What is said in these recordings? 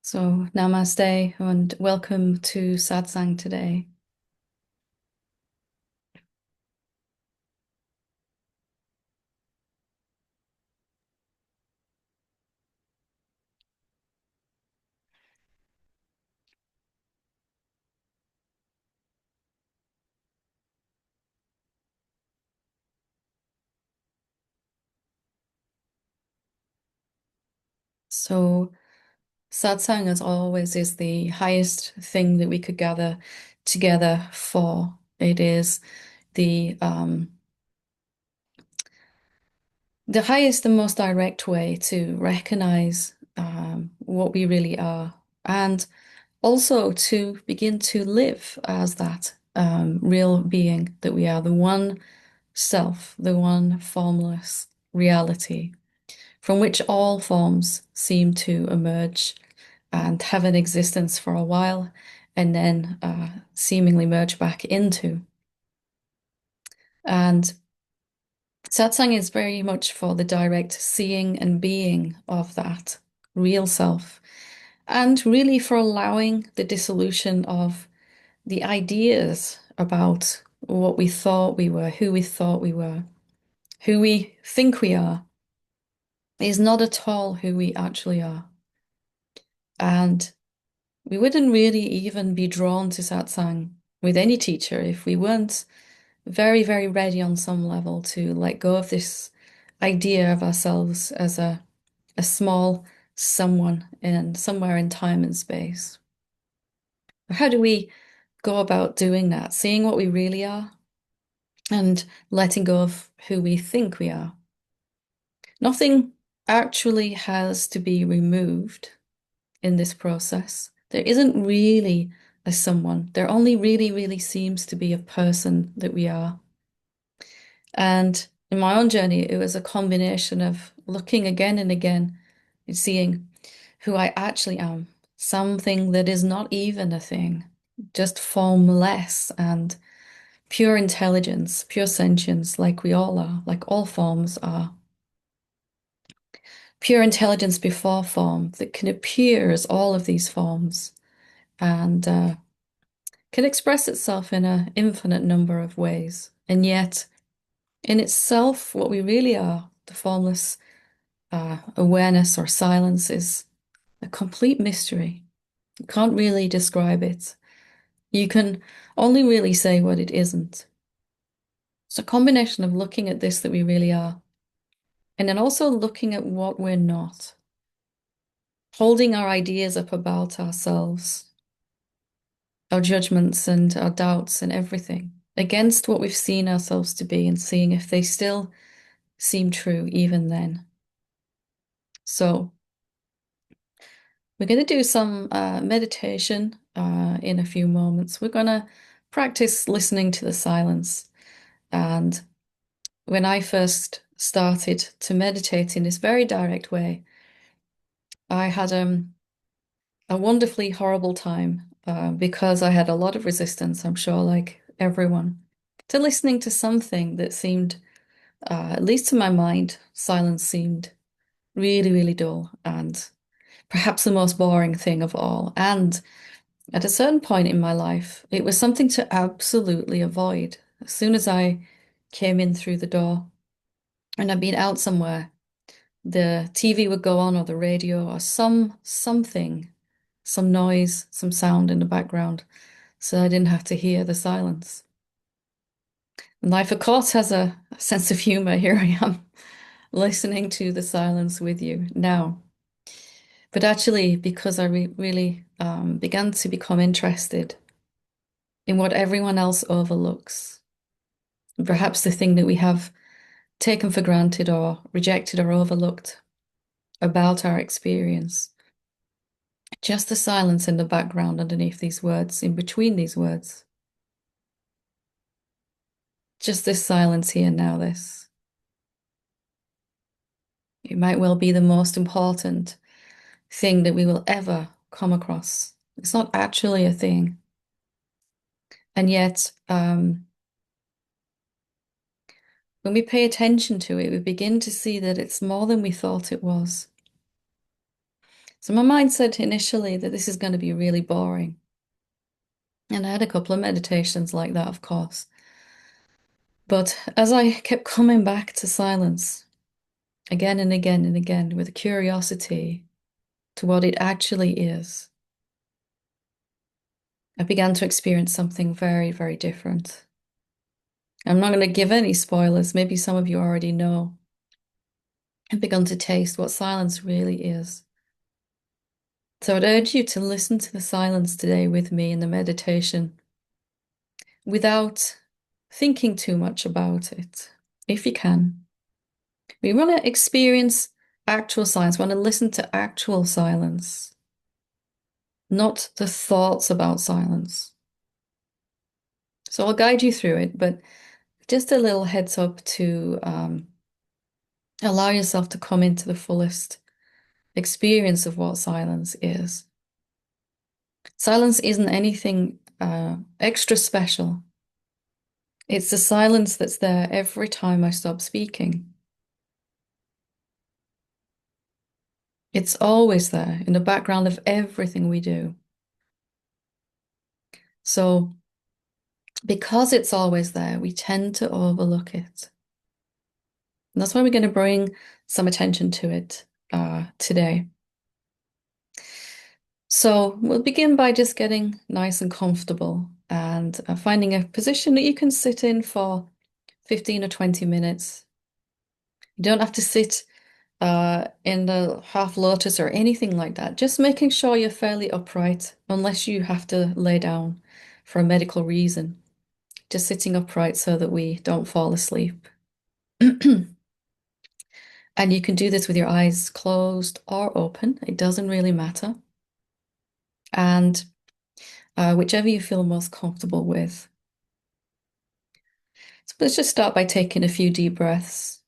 So, namaste and welcome to Satsang today. So, Satsang, as always, is the highest thing that we could gather together for. It is the um, the highest and most direct way to recognize what we really are, and also to begin to live as that real being that we are, the one self, the one formless reality from which all forms seem to emerge and have an existence for a while and then seemingly merge back into. And satsang is very much for the direct seeing and being of that real self, and really for allowing the dissolution of the ideas about what we thought we were, who we thought we were, who we think we are, is not at all who we actually are. And we wouldn't really even be drawn to satsang with any teacher if we weren't very, very ready on some level to let go of this idea of ourselves as a small someone in somewhere in time and space. How do we go about doing that? Seeing what we really are and letting go of who we think we are. Nothing actually has to be removed in this process. There isn't really a someone. There only really, really seems to be a person that we are. And in my own journey, it was a combination of looking again and again and seeing who I actually am, something that is not even a thing, just formless and pure intelligence, pure sentience, like we all are, like all forms are. Pure intelligence before form that can appear as all of these forms and can express itself in an infinite number of ways. And yet, in itself, what we really are, the formless awareness or silence, is a complete mystery. You can't really describe it. You can only really say what it isn't. It's a combination of looking at this that we really are, and then also looking at what we're not, holding our ideas up about ourselves, our judgments and our doubts and everything against what we've seen ourselves to be and seeing if they still seem true even then. So we're going to do some meditation in a few moments. We're going to practice listening to the silence. And when I first started to meditate in this very direct way, I had a wonderfully horrible time because I had a lot of resistance, I'm sure, like everyone, to listening to something that seemed, at least to my mind, silence seemed really, really dull and perhaps the most boring thing of all. And at a certain point in my life, it was something to absolutely avoid. As soon as I came in through the door and I'd been out somewhere, the TV would go on or the radio or something, some noise, some sound in the background, so I didn't have to hear the silence. And life, of course, has a sense of humor. Here I am listening to the silence with you now. But actually, because I really began to become interested in what everyone else overlooks, perhaps the thing that we have taken for granted or rejected or overlooked about our experience. Just the silence in the background underneath these words, in between these words. Just this silence here now, this. It might well be the most important thing that we will ever come across. It's not actually a thing. And yet, when we pay attention to it, we begin to see that it's more than we thought it was. So my mind said initially that this is going to be really boring. And I had a couple of meditations like that, of course. But as I kept coming back to silence again and again and again with curiosity to what it actually is, I began to experience something very, very different. I'm not going to give any spoilers. Maybe some of you already know. I've begun to taste what silence really is. So I'd urge you to listen to the silence today with me in the meditation without thinking too much about it, if you can. We want to experience actual silence, we want to listen to actual silence, not the thoughts about silence. So I'll guide you through it, but just a little heads up to allow yourself to come into the fullest experience of what silence is. Silence isn't anything extra special. It's the silence that's there every time I stop speaking. It's always there in the background of everything we do. So, because it's always there, we tend to overlook it. And that's why we're going to bring some attention to it today. So, we'll begin by just getting nice and comfortable and finding a position that you can sit in for 15 or 20 minutes. You don't have to sit in the half lotus or anything like that. Just making sure you're fairly upright, unless you have to lay down for a medical reason. Just sitting upright so that we don't fall asleep. And you can do this with your eyes closed or open. It doesn't really matter. And whichever you feel most comfortable with. So let's just start by taking a few deep breaths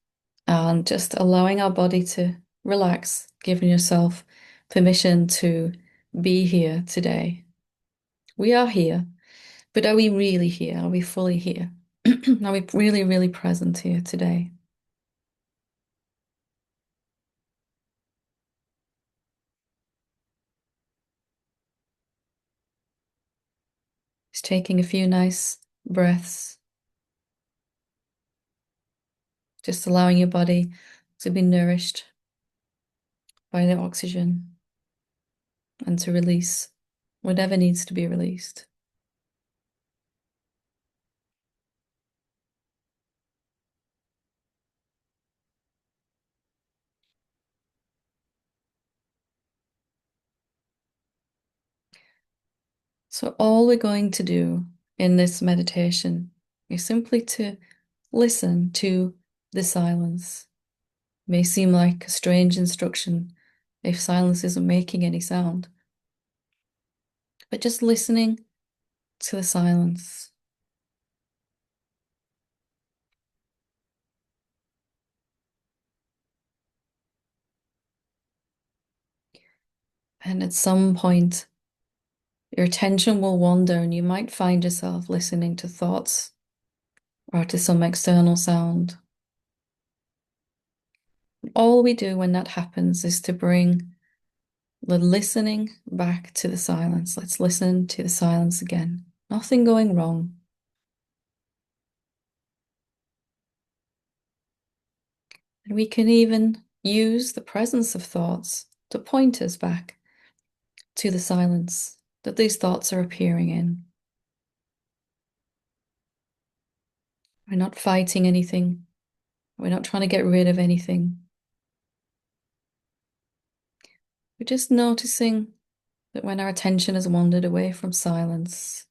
and just allowing our body to relax, giving yourself permission to be here today. We are here, but are we really here? Are we fully here? Are we really, really present here today? Just taking a few nice breaths, just allowing your body to be nourished by the oxygen and to release whatever needs to be released. So all we're going to do in this meditation is simply to listen to the silence. It may seem like a strange instruction if silence isn't making any sound, but just listening to the silence. And at some point, your attention will wander and you might find yourself listening to thoughts or to some external sound. All we do when that happens is to bring the listening back to the silence. Let's listen to the silence again. Nothing going wrong. And we can even use the presence of thoughts to point us back to the silence that these thoughts are appearing in. We're not fighting anything. We're not trying to get rid of anything. We're just noticing that when our attention has wandered away from silence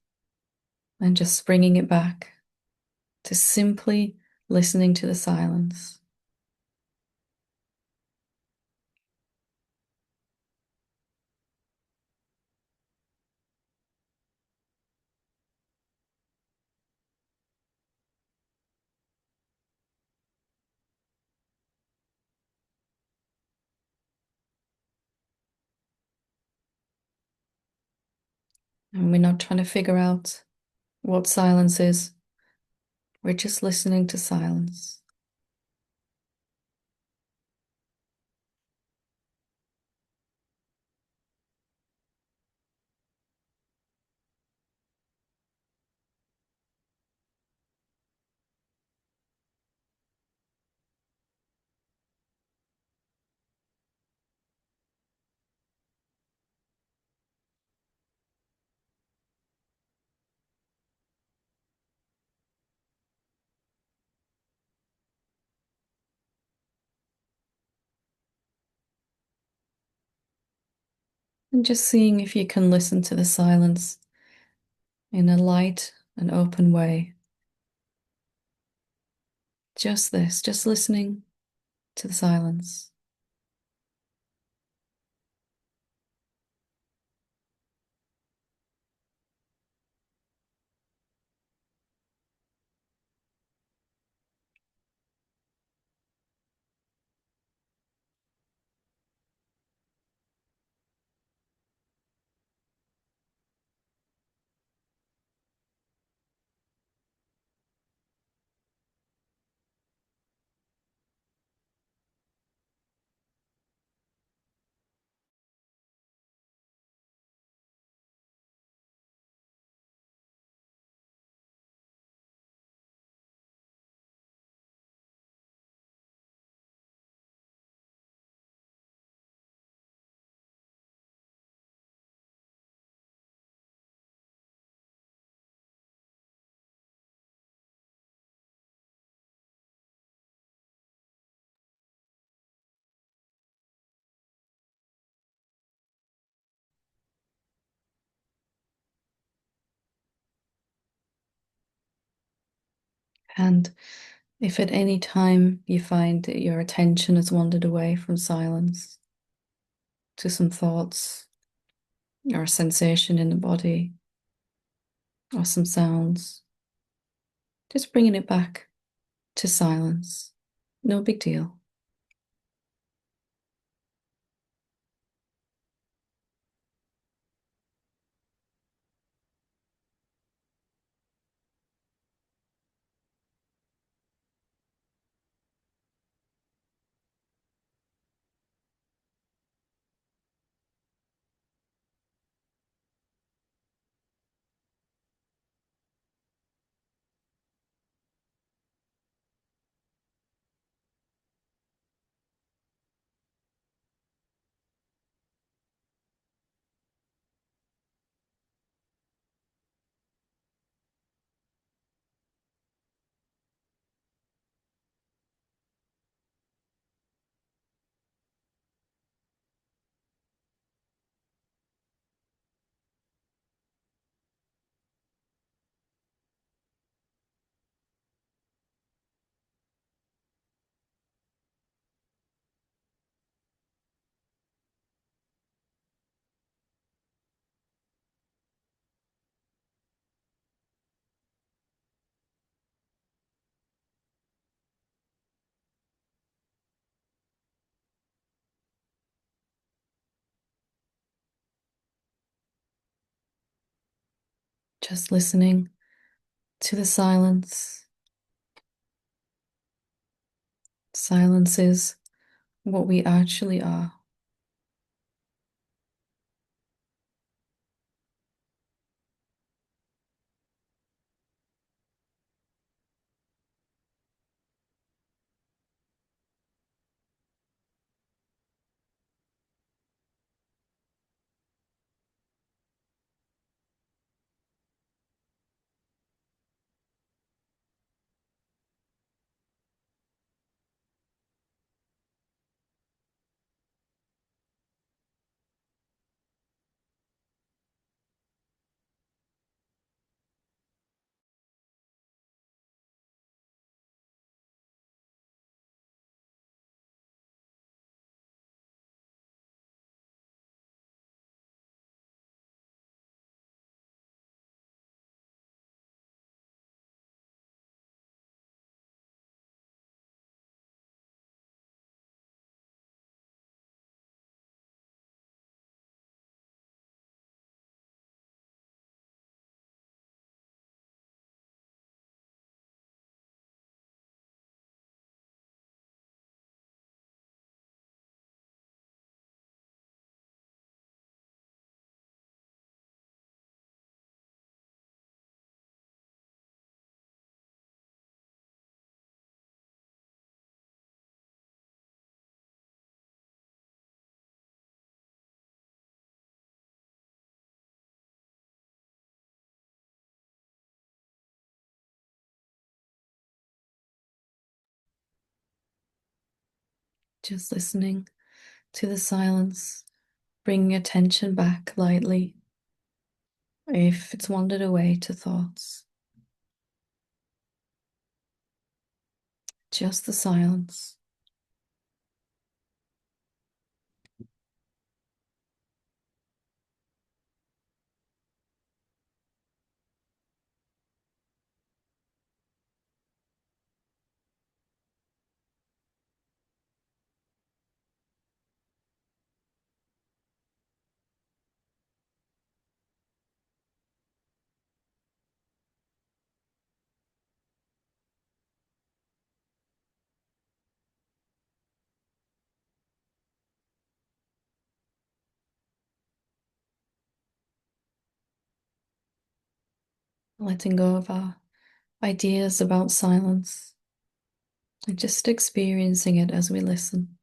and just bringing it back to simply listening to the silence. And we're not trying to figure out what silence is. We're just listening to silence. And just seeing if you can listen to the silence in a light and open way. Just this, just listening to the silence. And if at any time you find that your attention has wandered away from silence to some thoughts or a sensation in the body or some sounds, just bringing it back to silence. No big deal. Just listening to the silence. Silence is what we actually are. Just listening to the silence Bringing attention back lightly if it's wandered away to thoughts. Just the silence. Letting go of our ideas about silence and just experiencing it as we listen.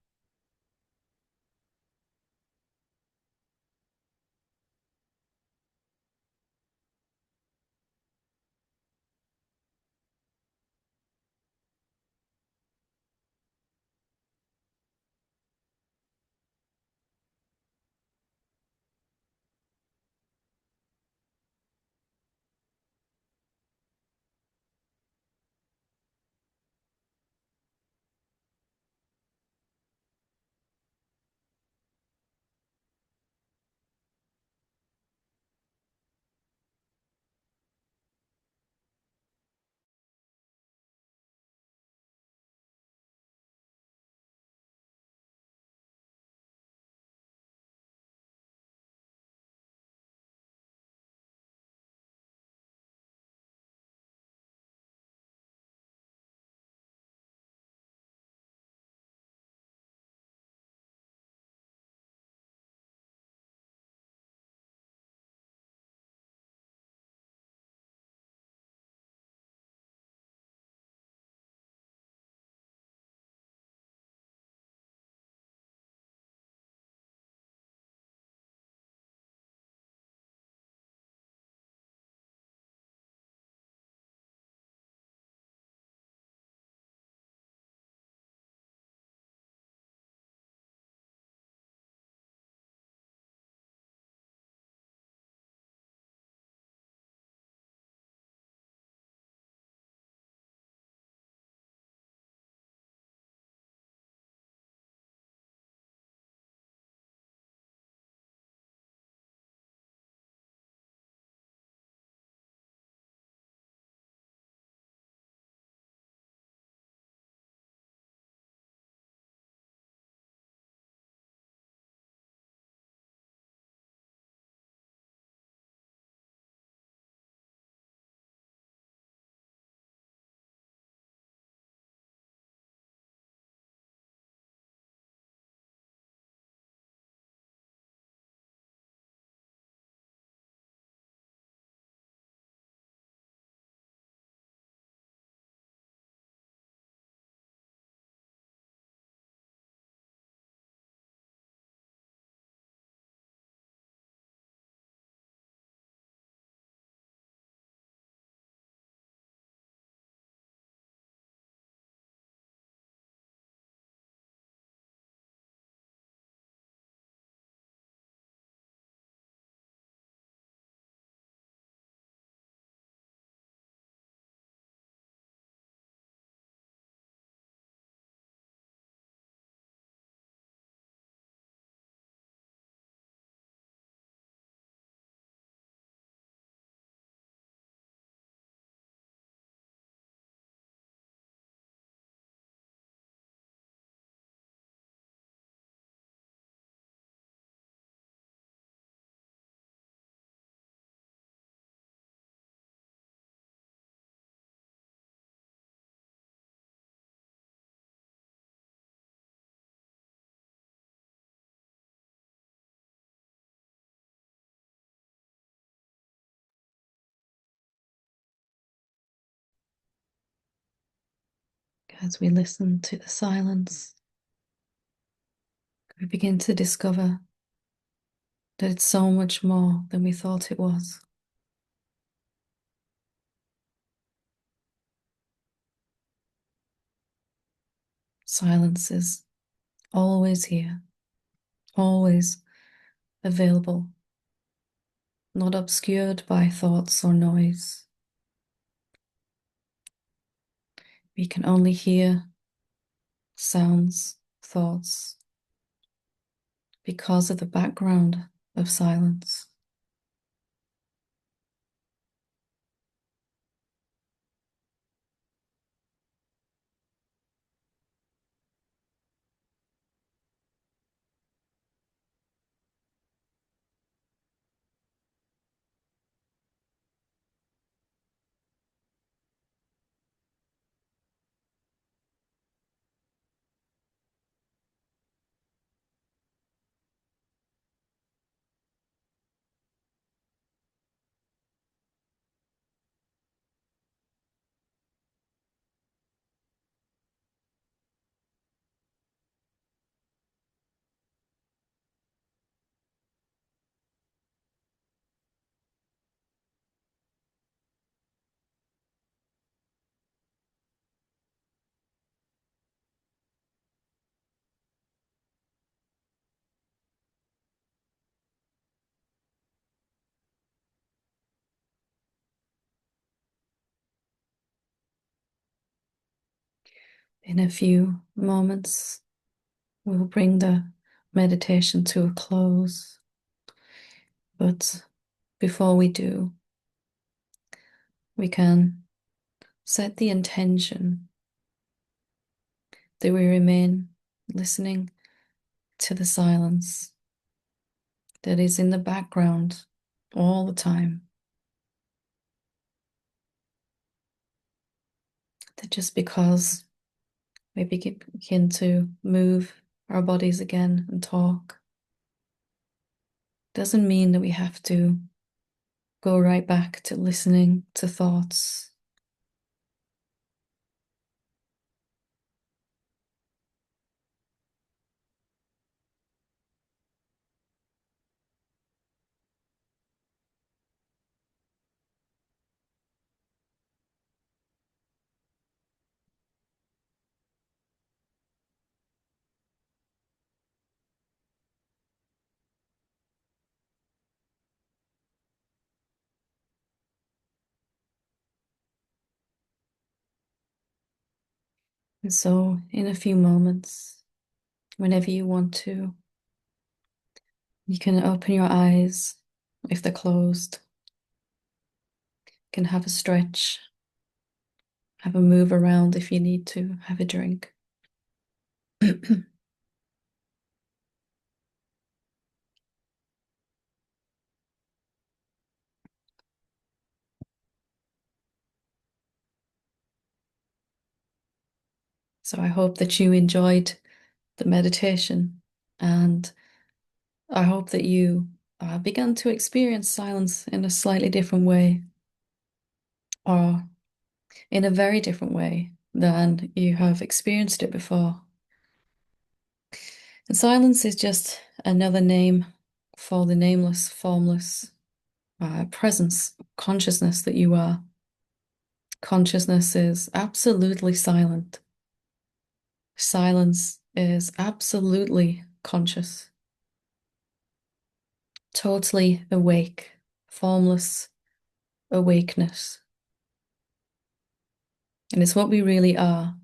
As we listen to the silence, we begin to discover that it's so much more than we thought it was. Silence is always here, always available, not obscured by thoughts or noise. We can only hear sounds, thoughts, because of the background of silence. In a few moments, we'll bring the meditation to a close. But before we do, we can set the intention that we remain listening to the silence that is in the background all the time. That just because we begin to move our bodies again and talk doesn't mean that we have to go right back to listening to thoughts. And so, in a few moments, whenever you want to, you can open your eyes if they're closed. You can have a stretch, have a move around if you need to, have a drink. So I hope that you enjoyed the meditation, and I hope that you began to experience silence in a slightly different way, or in a very different way than you have experienced it before. And silence is just another name for the nameless, formless presence, consciousness that you are. Consciousness is absolutely silent. Silence is absolutely conscious, totally awake, formless awakeness. And it's what we really are.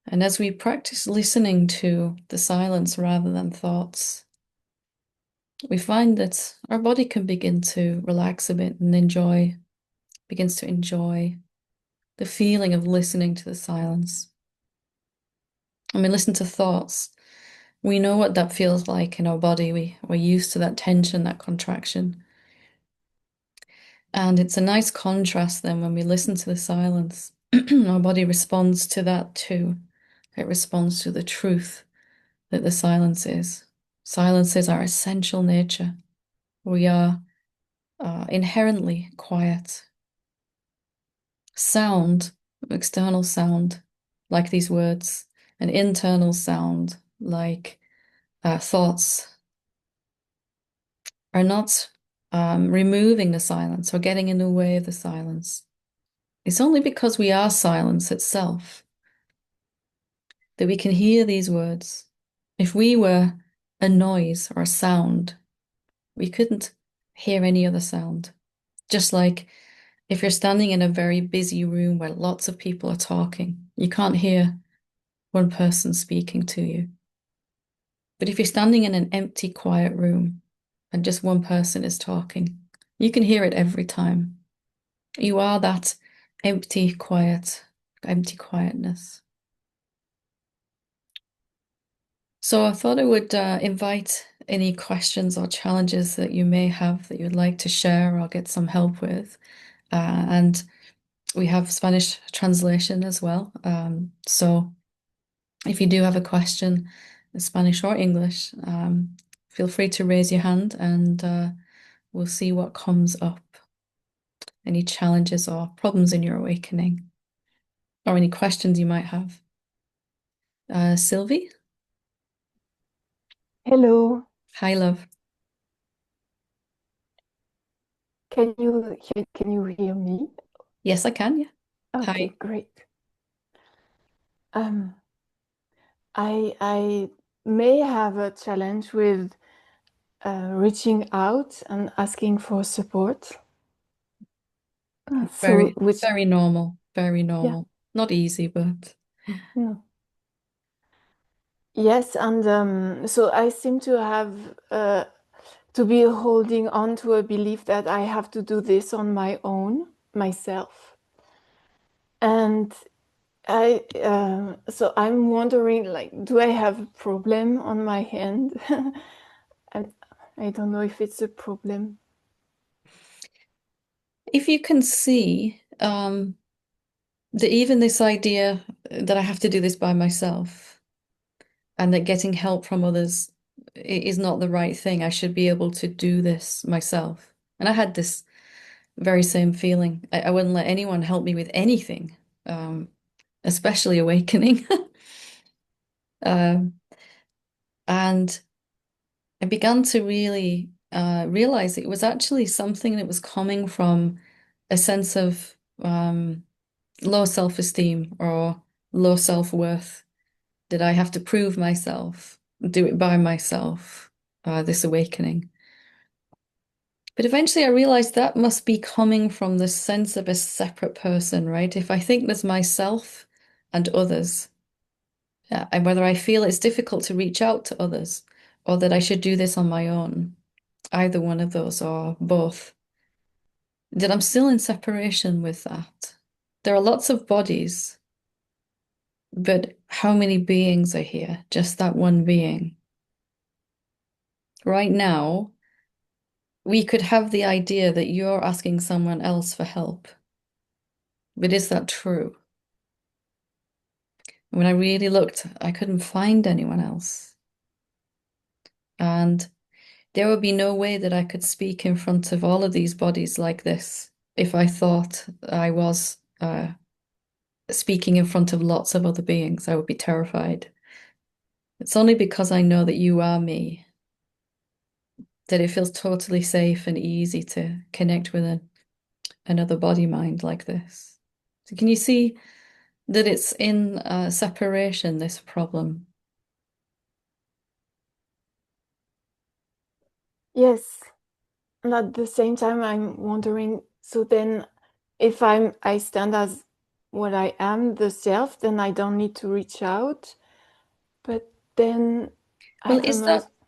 And as we practice listening to the silence rather than thoughts, we find that our body can begin to relax a bit and begins to enjoy the feeling of listening to the silence. When we listen to thoughts, we know what that feels like in our body. We're used to that tension, that contraction. And it's a nice contrast then when we listen to the silence. Our body responds to that too. It responds to the truth that the silence is. Silence is our essential nature. We are inherently quiet. Sound, external sound, like these words, an internal sound, like thoughts, are not removing the silence or getting in the way of the silence. It's only because we are silence itself that we can hear these words. If we were a noise or a sound, We couldn't hear any other sound. Just like if you're standing in a very busy room where lots of people are talking, you can't hear one person speaking to you. But if you're standing in an empty, quiet room and just one person is talking, you can hear it every time. You are that empty, quiet, empty quietness. So I thought I would invite any questions or challenges that you may have that you'd like to share or get some help with. And we have Spanish translation as well. So if you do have a question in Spanish or English, feel free to raise your hand and we'll see what comes up. Any challenges or problems in your awakening, or any questions you might have. Sylvie? Hello, Hi, love. can you hear me? Yes, I can, yeah. Okay, Hi. great. Um, I may have a challenge with reaching out and asking for support. So, Very, which, very normal. Very yeah, normal. Not easy, but no. Yes, and so I seem to have to be holding on to a belief that I have to do this on my own, myself. And so I'm wondering, like, do I have a problem on my hand? I, I don't know if it's a problem. if you can see that even this idea that I have to do this by myself and that getting help from others is not the right thing. I should be able to do this myself. And I had this very same feeling. I wouldn't let anyone help me with anything, um, especially awakening. Um, and I began to really realize it was actually something that was coming from a sense of low self-esteem or low self-worth, that I have to prove myself, do it by myself, this awakening. But eventually I realized that must be coming from the sense of a separate person, right? If I think there's myself and others, and whether I feel it's difficult to reach out to others or that I should do this on my own, either one of those or both, that I'm still in separation with that. There are lots of bodies, but how many beings are here? Just that one being. Right now, we could have the idea that you're asking someone else for help. But is that true? When I really looked, I couldn't find anyone else. And there would be no way that I could speak in front of all of these bodies like this if I thought I was speaking in front of lots of other beings. I would be terrified. It's only because I know that you are me that it feels totally safe and easy to connect with another body mind like this. So can you see that it's in separation, this problem? Yes, and at the same time, I'm wondering, so then if I stand as what I am, the self, then I don't need to reach out. But then I Well, don't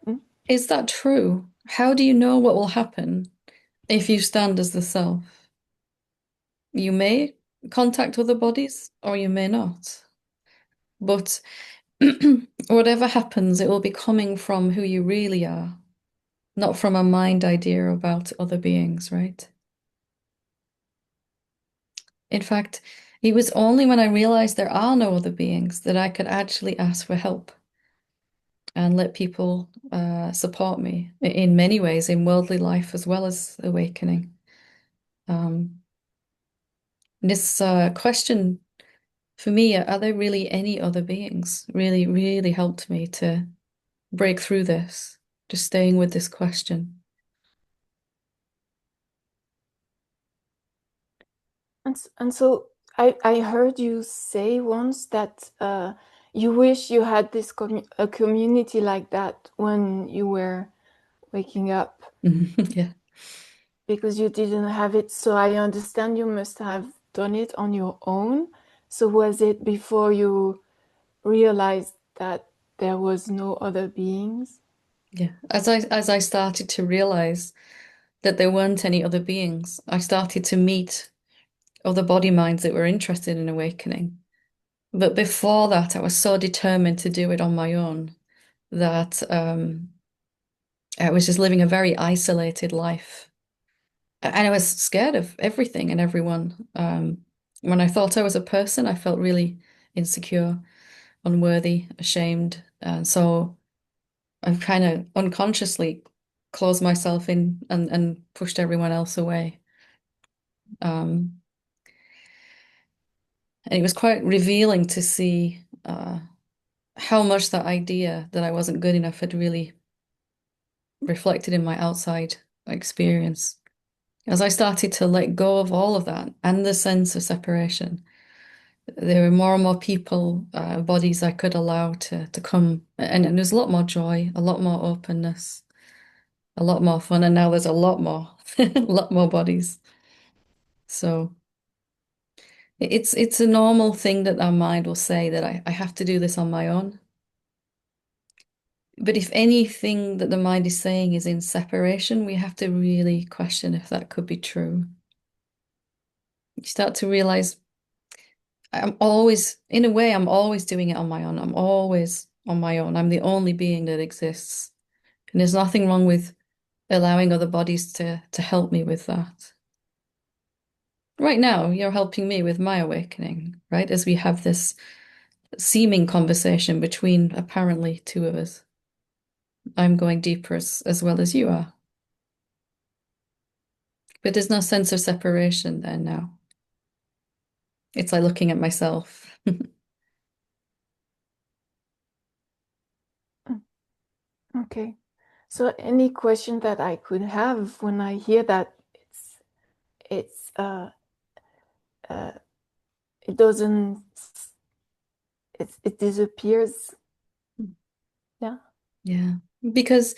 know. is that true? How do you know what will happen if you stand as the self? You may contact other bodies or you may not. But whatever happens, it will be coming from who you really are, not from a mind idea about other beings, right? In fact, it was only when I realized there are no other beings that I could actually ask for help and let people support me in many ways, in worldly life as well as awakening. Um, this question for me, are there really any other beings? Really, really helped me to break through this, just staying with this question. And so I heard you say once that you wish you had a community like that when you were waking up Yeah. because you didn't have it. So I understand you must have done it on your own. So was it before you realized that there was no other beings? Yeah. As I started to realize that there weren't any other beings, I started to meet other body minds that were interested in awakening. But before that, I was so determined to do it on my own that I was just living a very isolated life. And I was scared of everything and everyone. When I thought I was a person, I felt really insecure, unworthy, ashamed. And so I kind of unconsciously closed myself in and pushed everyone else away. Um, and it was quite revealing to see how much that idea that I wasn't good enough had really reflected in my outside experience. As I started to let go of all of that and the sense of separation, there were more and more people, bodies I could allow to come, and there's a lot more joy, a lot more openness, a lot more fun, and now there's a lot more, a lot more bodies. So it's a normal thing that our mind will say that I have to do this on my own. But if anything that the mind is saying is in separation, we have to really question if that could be true. You start to realize I'm always, in a way, I'm always doing it on my own. I'm always on my own. I'm the only being that exists. And there's nothing wrong with allowing other bodies to help me with that. Right now, you're helping me with my awakening, right? As we have this seeming conversation between apparently two of us. I'm going deeper as well as you are. But there's no sense of separation there now. It's like looking at myself. Okay. So any question that I could have when I hear that it's uh, it doesn't it disappears. Yeah. Yeah. Because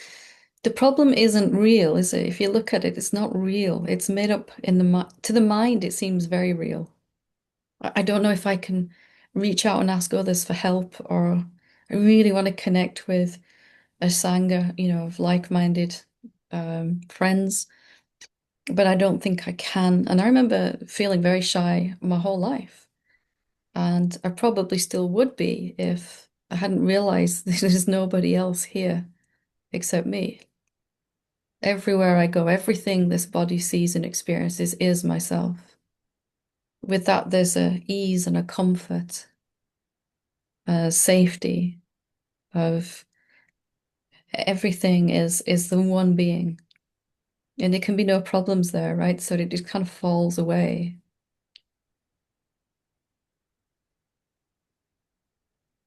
the problem isn't real, is it? If you look at it, it's not real. It's made up in the mind. To the mind, it seems very real. I don't know if I can reach out and ask others for help, or I really want to connect with a sangha, of like-minded friends, but I don't think I can. And I remember feeling very shy my whole life. And I probably still would be if I hadn't realized there's nobody else here except me. Everywhere I go, everything this body sees and experiences is myself. With that, there's a ease and a comfort, a safety of everything is the one being. And there can be no problems there, right? So it just kind of falls away.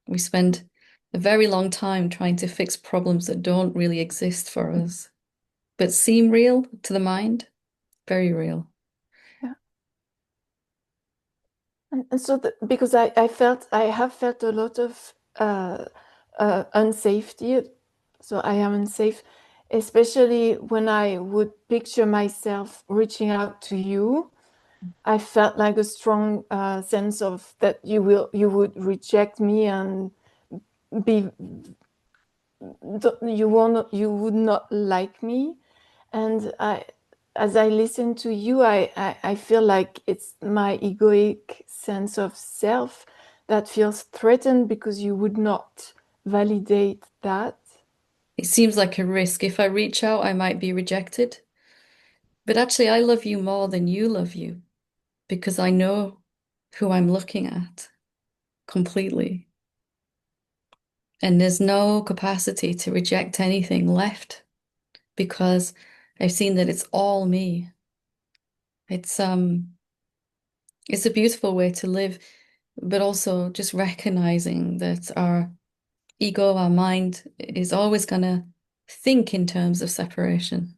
We spend a very long time trying to fix problems that don't really exist for us, but seem real to the mind, very real. Yeah. And so because I have felt a lot of unsafety. So I am unsafe, especially when I would picture myself reaching out to you. I felt like a strong sense of that you would reject me and be you would not like me. And as I listen to you, I feel like it's my egoic sense of self that feels threatened because you would not validate that. It seems like a risk. If I reach out, I might be rejected. But actually, I love you more than you love you because I know who I'm looking at completely. And there's no capacity to reject anything left because I've seen that it's all me. It's it's a beautiful way to live, but also just recognizing that our ego, our mind is always gonna think in terms of separation.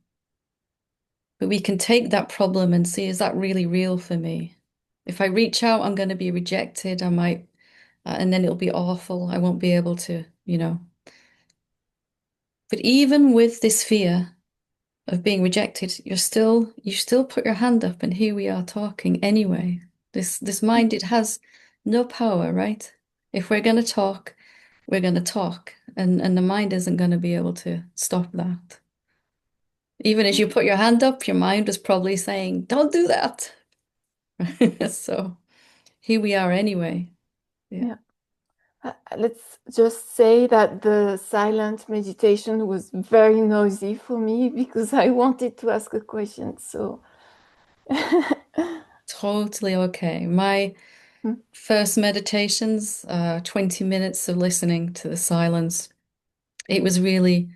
But we can take that problem and see, is that really real for me? If I reach out, I'm going to be rejected. I might, and then it'll be awful. I won't be able to. But even with this fear, of being rejected, you still put your hand up, and here we are talking anyway. This mind, it has no power, right? If we're gonna talk, we're gonna talk, and the mind isn't gonna be able to stop that. Even as you put your hand up, your mind was probably saying, "Don't do that." So here we are anyway. Yeah. Yeah. Let's just say that the silent meditation was very noisy for me because I wanted to ask a question. So, Totally okay. My first meditations, 20 minutes of listening to the silence. It was really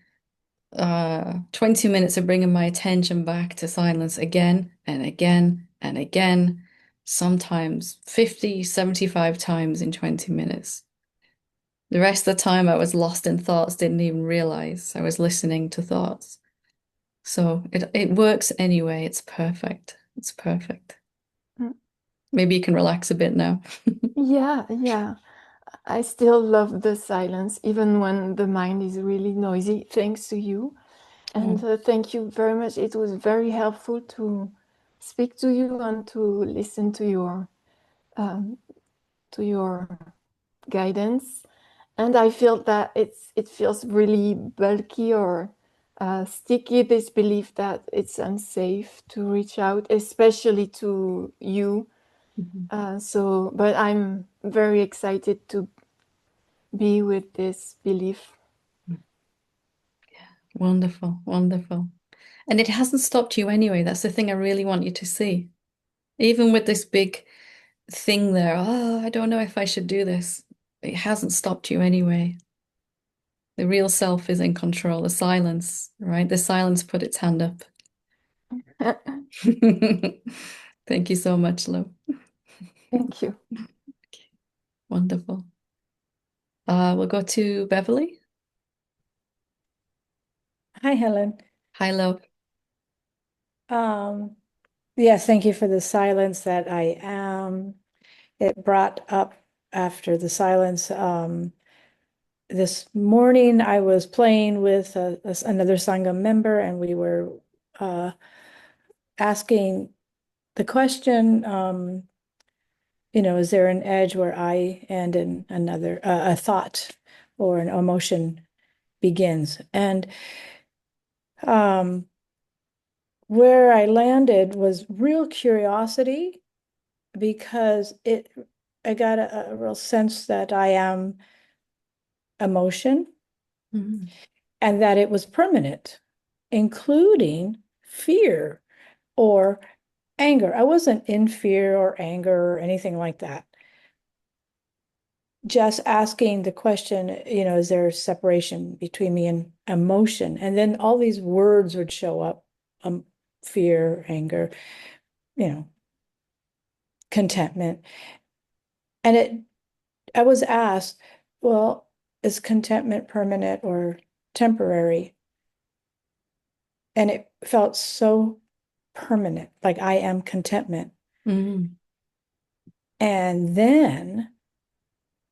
20 minutes of bringing my attention back to silence again and again and again, sometimes 50, 75 times in 20 minutes. The rest of the time I was lost in thoughts, didn't even realize I was listening to thoughts. So it works anyway. It's perfect. It's perfect. Maybe you can relax a bit now. yeah, yeah. I still love the silence, even when the mind is really noisy, thanks to you. And Oh, thank you very much. It was very helpful to speak to you and to listen um, to your guidance. And I feel that it feels really bulky or sticky, this belief that it's unsafe to reach out, especially to you. mhm. But I'm very excited to be with this belief. Wonderful, wonderful. And it hasn't stopped you anyway. That's the thing I really want you to see. Even with this big thing there, oh, I don't know if I should do this. It hasn't stopped you anyway. The real self is in control. The silence, right? The silence put its hand up. Thank you so much, Lo. Thank you. Wonderful. We'll go to Beverly. Hi, Helen. Hi, Lo. Um, yes, thank you for the silence that I am. It brought up after the silence. This morning I was playing with another Sangha member, and we were uh, asking the question, is there an edge where I and another a thought or an emotion begins? And um, where I landed was real curiosity because I got a real sense that I am emotion Mhm. and that it was permanent, including fear or anger. I wasn't in fear or anger or anything like that. Just asking the question, is there a separation between me and emotion? And then all these words would show up, fear, anger, you know, contentment. And I was asked, well, is contentment permanent or temporary? And it felt so permanent, like I am contentment. Mhm. And then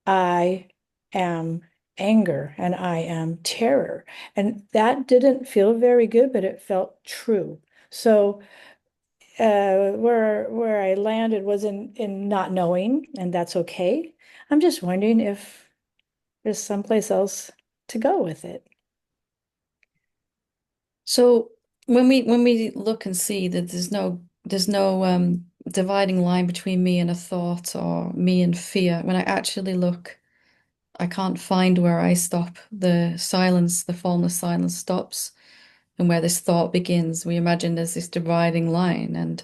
I am anger and I am terror. And that didn't feel very good, but it felt true. So where I landed was in not knowing, and that's okay. I'm just wondering if there's someplace else to go with it. So when we look and see that there's no dividing line between me and a thought or me and fear, when I actually look, I can't find where I stop. The silence, the formless silence stops, and where this thought begins. We imagine there's this dividing line. And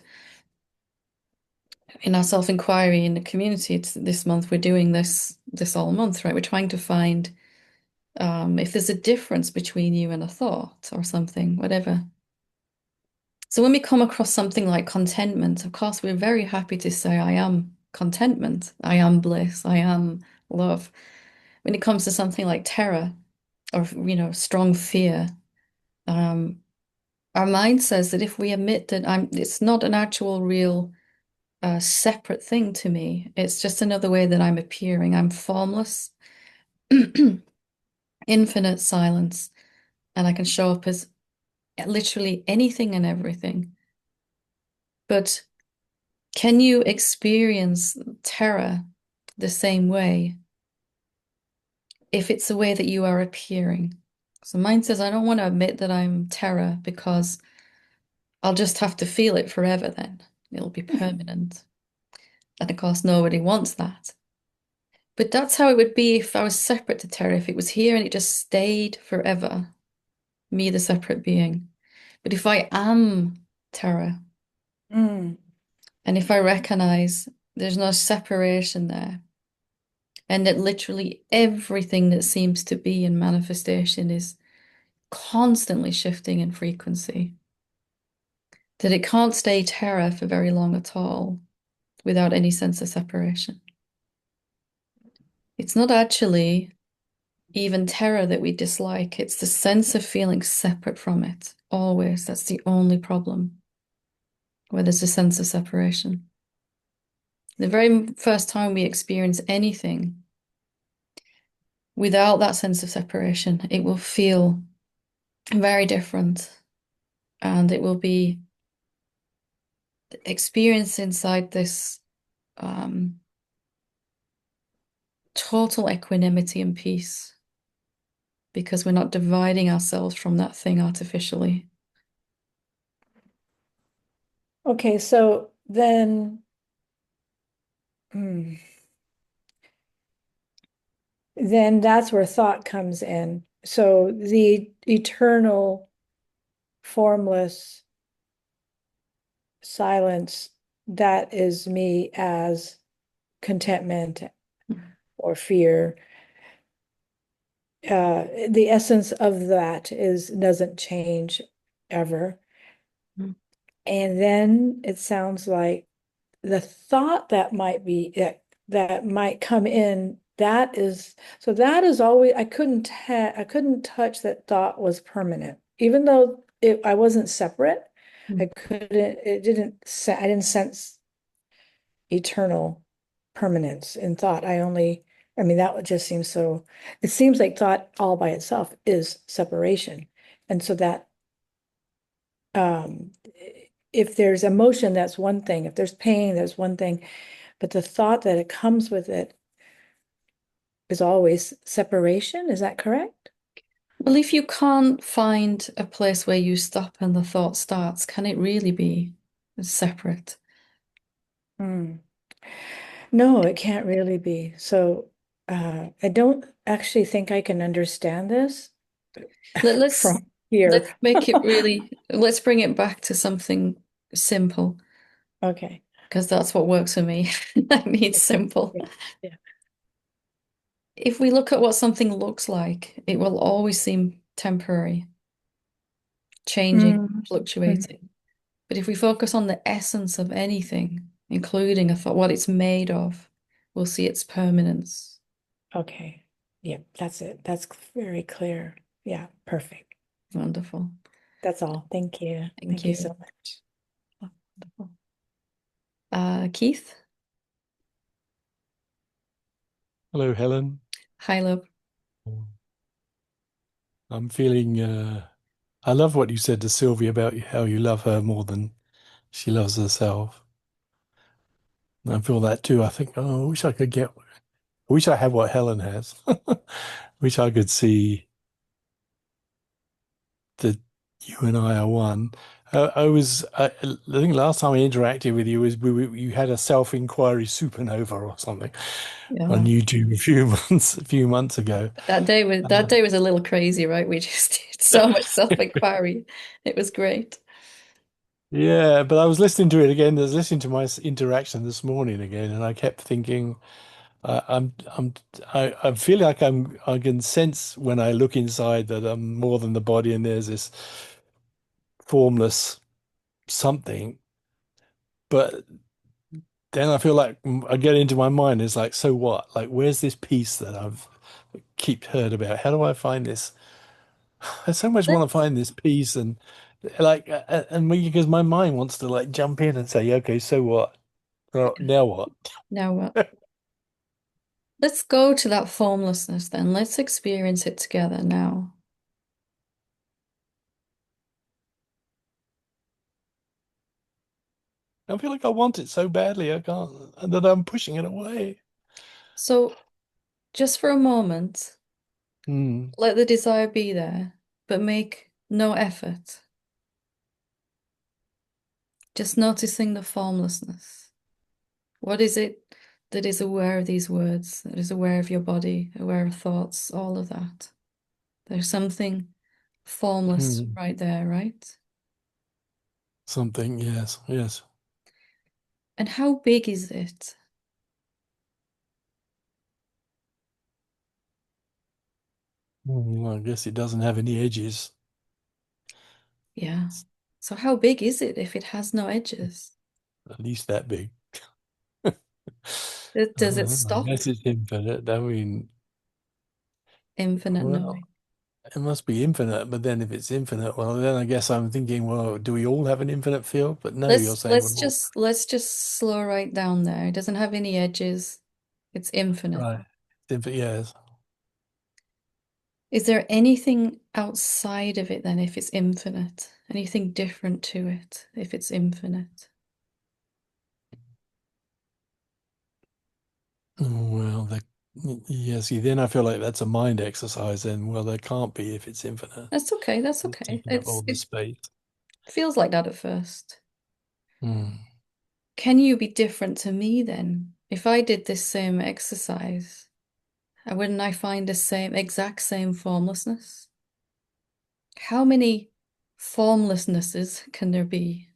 in our self-inquiry in the community, this month we're doing this all month, right? We're trying to find if there's a difference between you and a thought or something, whatever. So when we come across something like contentment, of course, we're very happy to say, I am contentment, I am bliss, I am love. When it comes to something like terror or, strong fear, um, our mind says that if we admit that it's not an actual real separate thing to me, it's just another way that I'm appearing. I'm formless, infinite silence, and I can show up as literally anything and everything. But can you experience terror the same way if it's the way that you are appearing? So mine says, I don't want to admit that I'm terror because I'll just have to feel it forever then. It'll be permanent. And of course, nobody wants that. But that's how it would be if I was separate to terror, if it was here and it just stayed forever, me, the separate being. But if I am terror, Mm. and if I recognize there's no separation there, and that literally everything that seems to be in manifestation is constantly shifting in frequency, that it can't stay terror for very long at all without any sense of separation. It's not actually even terror that we dislike, it's the sense of feeling separate from it. Always. That's the only problem, where there's a sense of separation. The very first time we experience anything without that sense of separation, it will feel very different and it will be experienced inside this um, total equanimity and peace because we're not dividing ourselves from that thing artificially. Okay, so then, hmm, then that's where thought comes in. So the eternal, formless silence, that is me as contentment or fear. The essence of that is doesn't change ever. Mm. And then it sounds like the thought that might be that might come in, that is, so that is always, I couldn't touch that thought was permanent, even though I wasn't separate. I couldn't, I didn't sense eternal permanence in thought. I mean, that would just seem so, it seems like thought all by itself is separation. And so that, um, if there's emotion, that's one thing. If there's pain, there's one thing. But the thought that it comes with it is always separation. Is that correct? Well, if you can't find a place where you stop and the thought starts, can it really be separate? Hmm. No, it can't really be. So I don't actually think I can understand this Let, let's from here. let's make it really, let's bring it back to something simple Okay. because that's what works for me. I need simple. Yeah. Yeah. If we look at what something looks like, it will always seem temporary, changing, Mm. Mm. fluctuating. But if we focus on the essence of anything, including a thought, what it's made of, we'll see its permanence. Okay. Yeah, that's it. That's very clear. Yeah, perfect. Wonderful. That's all. Thank you. Thank Thank you you. so much. Wonderful. Keith? Hello, Helen. Hi, love. I'm feeling, I love what you said to Sylvie about how you love her more than she loves herself. And I feel that too. I think, oh, I wish I could I wish I had what Helen has. Wish I could see that you and I are one. I think last time I interacted with you was you had a self-inquiry supernova or something on Yeah. YouTube a few months ago. That day was a little crazy, right? We just did so much self-inquiry. It was great. Yeah, but I was listening to it again. I was listening to my interaction this morning again, and I kept thinking, I feel like I can sense when I look inside that I'm more than the body, and there's this formless something. But then I feel like I get into my mind. It's like, so what? Like, where's this peace that I've keep heard about? How do I find this? I so much want to Let's find this peace, and like, because my mind wants to like jump in and say, okay, so what? Oh, now what? now what? Let's go to that formlessness then. Let's experience it together now. I feel like I want it so badly, I can't, and that I'm pushing it away. So just for a moment, Hmm. let the desire be there, but make no effort. Just noticing the formlessness. What is it that is aware of these words, that is aware of your body, aware of thoughts, all of that? There's something formless Hmm. right there, right? Something, yes, yes. And how big is it? I guess it doesn't have any edges. Yeah. So how big is it if it has no edges? At least that big. Does it stop? Unless it's infinite. I mean, Infinite well, knowing. it must be infinite, but then if it's infinite, well, then I guess I'm thinking, well, do we all have an infinite field? But no, you're saying we're all Let's just slow right down there. It doesn't have any edges. It's infinite. right. Infinite, yes. Is there anything outside of it then if it's infinite? Anything different to it if it's infinite? Well, yes, see, then I feel like that's a mind exercise, and well, there can't be if it's infinite. That's okay. That's It's okay. taking up all the It space. feels like that at first. Hmm. Can you be different to me then? If I did this same exercise, wouldn't I find the same exact same formlessness? How many formlessnesses can there be?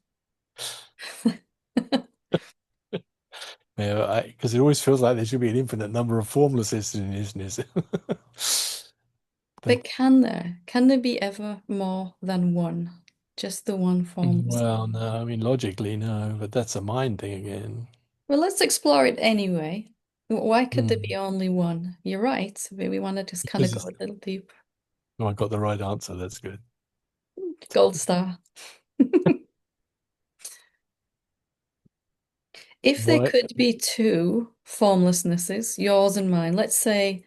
Yeah, because it always feels like there should be an infinite number of formlesses in isn't it? But But can there? Can there be ever more than one? Just the one formless. well, no, I mean logically, no, but that's a mind thing again. Well, let's explore it anyway. Why could there be Hmm. only one? You're right. But we want to just kind of Because go a little deep. oh, I got the right answer. That's good. Gold star. If there Why? could be two formlessnesses, yours and mine, let's say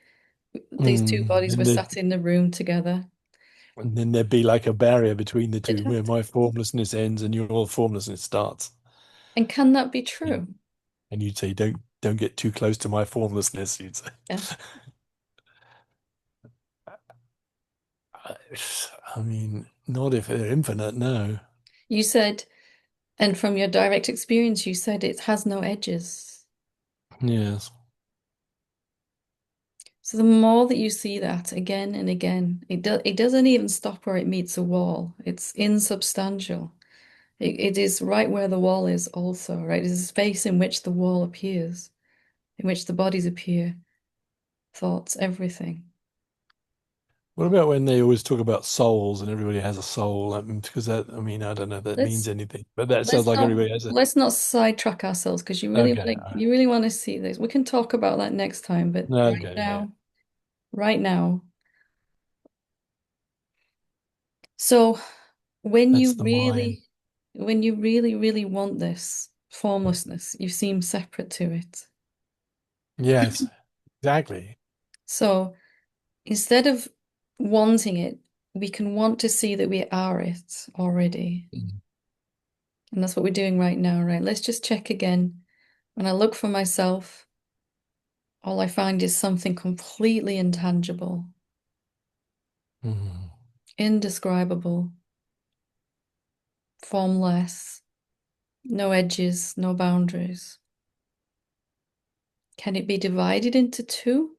these two Mm. bodies were sat in the room together, And then there'd be like a barrier between the they'd two have where to. my formlessness ends and your formlessness starts. And can that be Yeah. true? And you'd say, don't get too close to my formlessness, you'd say. Yeah. I I mean, not if they're infinite, no. You said, and from your direct experience, you said it has no edges. Yes. So the more that you see that again and again, it doesn't even stop where it meets a wall. It's insubstantial. It is right where the wall is also, right? It's a space in which the wall appears, in which the bodies appear, thoughts, everything. What about when they always talk about souls and everybody has a soul? I mean, because that, I mean, I don't know if that means Let's anything, but that sounds let's like not everybody has a. let's not sidetrack ourselves because Okay. All right. you really want to see this. We can talk about that next time, but Okay. Yeah. right now. So when That's you the mind. really want this formlessness, you seem separate to it. Yes. Exactly. So instead of wanting it, we can want to see that we are it already. Mm. And that's what we're doing right now, right? Let's just check again. When I look for myself, all I find is something completely intangible, Mm. indescribable, formless, no edges, no boundaries. Can it be divided into two?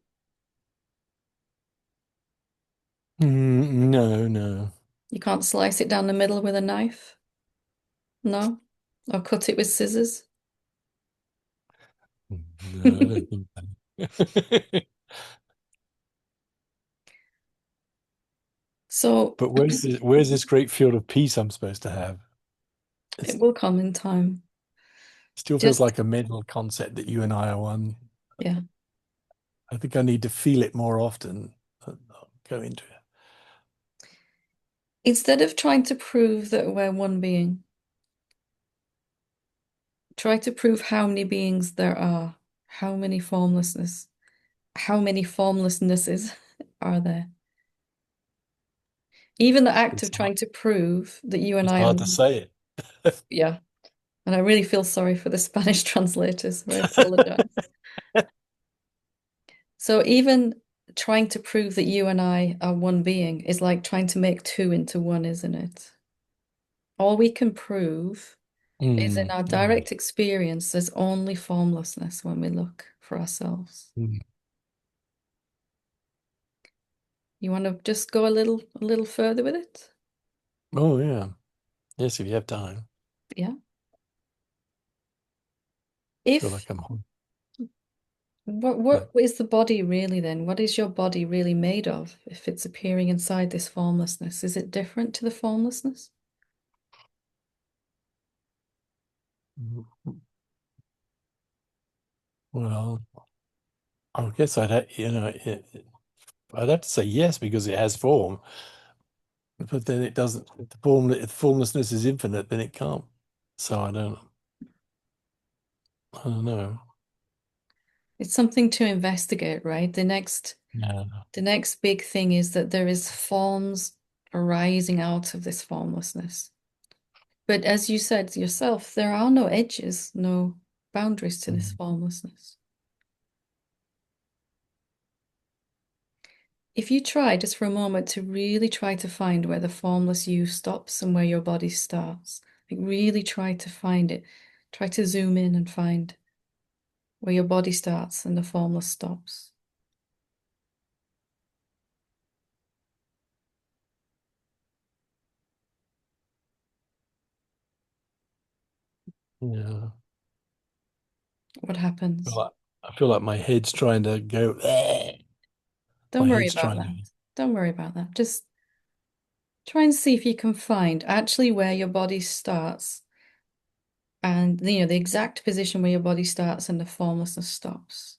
No, no. You can't slice it down the middle with a knife? No? Or cut it with scissors? No, I don't think so. So But where's this great field of peace I'm supposed to have? it It will come in time. still feels Just, like a mental concept that you and I are one. yeah. I think I need to feel it more often. I'll go into it. Instead of trying to prove that we're one being, try to prove how many beings there are, how many formlessnesses are there. Even the act of It's hard, trying to prove that you and it's I are, hard to say it. yeah, And I really feel sorry for the Spanish translators. I apologize. So even trying to prove that you and I are one being is like trying to make two into one, isn't it? All we can prove is in Mm, our mm, direct experience, there's only formlessness when we look for ourselves. mm. You want to just go a little further with it? Oh, yeah. Yes, if you have time. Yeah. Feel If like I'm home. what is the body really then? What is your body really made of if it's appearing inside this formlessness? Is it different to the formlessness? Well, I guess I'd have to say yes because it has form, but then it doesn't. If if formlessness is infinite, then it can't. So I don't know. It's something to investigate, right? Yeah. The next big thing is that there is forms arising out of this formlessness. But as you said yourself, there are no edges, no boundaries to this Mm. formlessness. If you try just for a moment to really try to find where the formless you stops and where your body starts, like really try to find it. Try to zoom in and find where your body starts and the formless stops. Yeah. What happens? Well, I feel like my head's trying to go. Don't My worry head's about trying that. to. Don't worry about that. Just try and see if you can find actually where your body starts and the exact position where your body starts and the formlessness stops.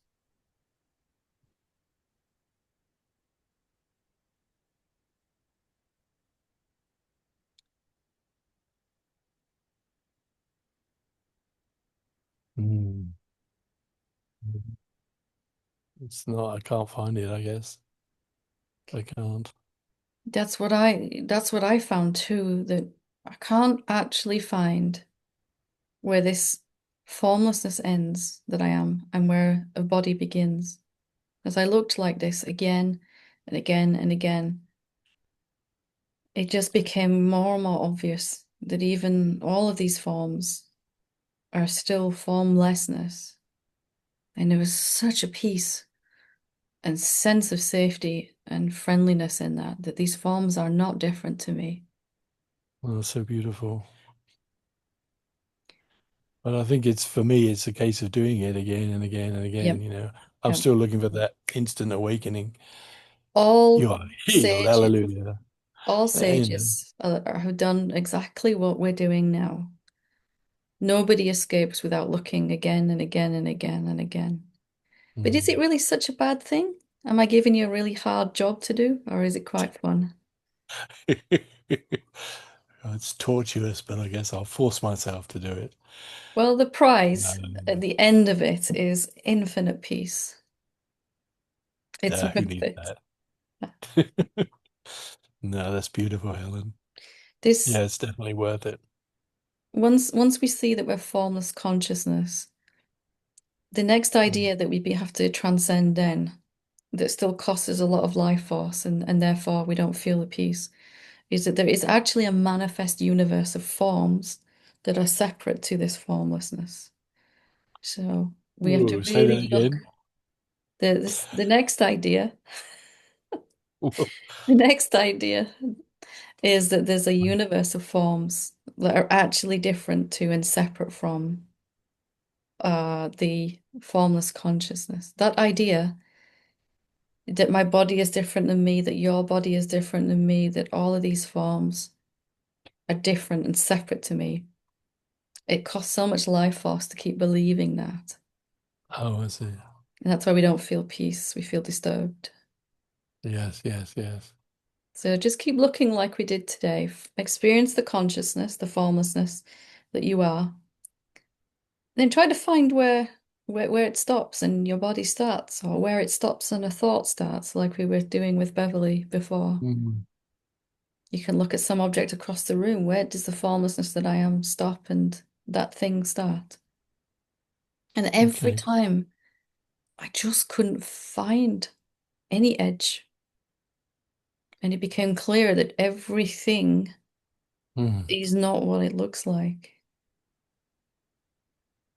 Mm. It's not. I can't find it. I guess I can't. That's what I found too, that I can't actually find where this formlessness ends that I am and where a body begins. As I looked like this again and again and again, it just became more and more obvious that even all of these forms are still formlessness. And there was such a peace and sense of safety and friendliness in that these forms are not different to me. Oh, it's so beautiful. But I think it's for me. It's a case of doing it again and again and again. Yep. I'm Yep. still looking for that instant awakening. All You are healed. sages, Hallelujah. all You know. sages have done exactly what we're doing now. Nobody escapes without looking again and again and again and again. But is it Mm. really such a bad thing? Am I giving you a really hard job to do, or is it quite fun? It's tortuous, but I guess I'll force myself to do it. Well, the prize at No, the end of it is infinite peace. It's who worth needs it. that? No, that's beautiful, Helen. This Yeah, it's definitely worth it. once we see that we're formless consciousness, the next Mm. idea that have to transcend then, that still costs us a lot of life force and therefore we don't feel the peace, is that there is actually a manifest universe of forms that are separate to this formlessness. So we have to Ooh, say that really look. again. The next idea, the next idea is that there's a universe of forms that are actually different to and separate from the formless consciousness. That idea that my body is different than me, that your body is different than me, that all of these forms are different and separate to me. It costs so much life force to keep believing that. Oh, I see. And that's why we don't feel peace, we feel disturbed. Yes, yes, yes. So just keep looking like we did today. Experience the consciousness, the formlessness that you are. Then try to find where it stops and your body starts, or where it stops and a thought starts, like we were doing with Beverly before. Mm. You can look at some object across the room. Where does the formlessness that I am stop? And that thing start. And every time I just couldn't find any edge. And it became clear that everything is not what it looks like.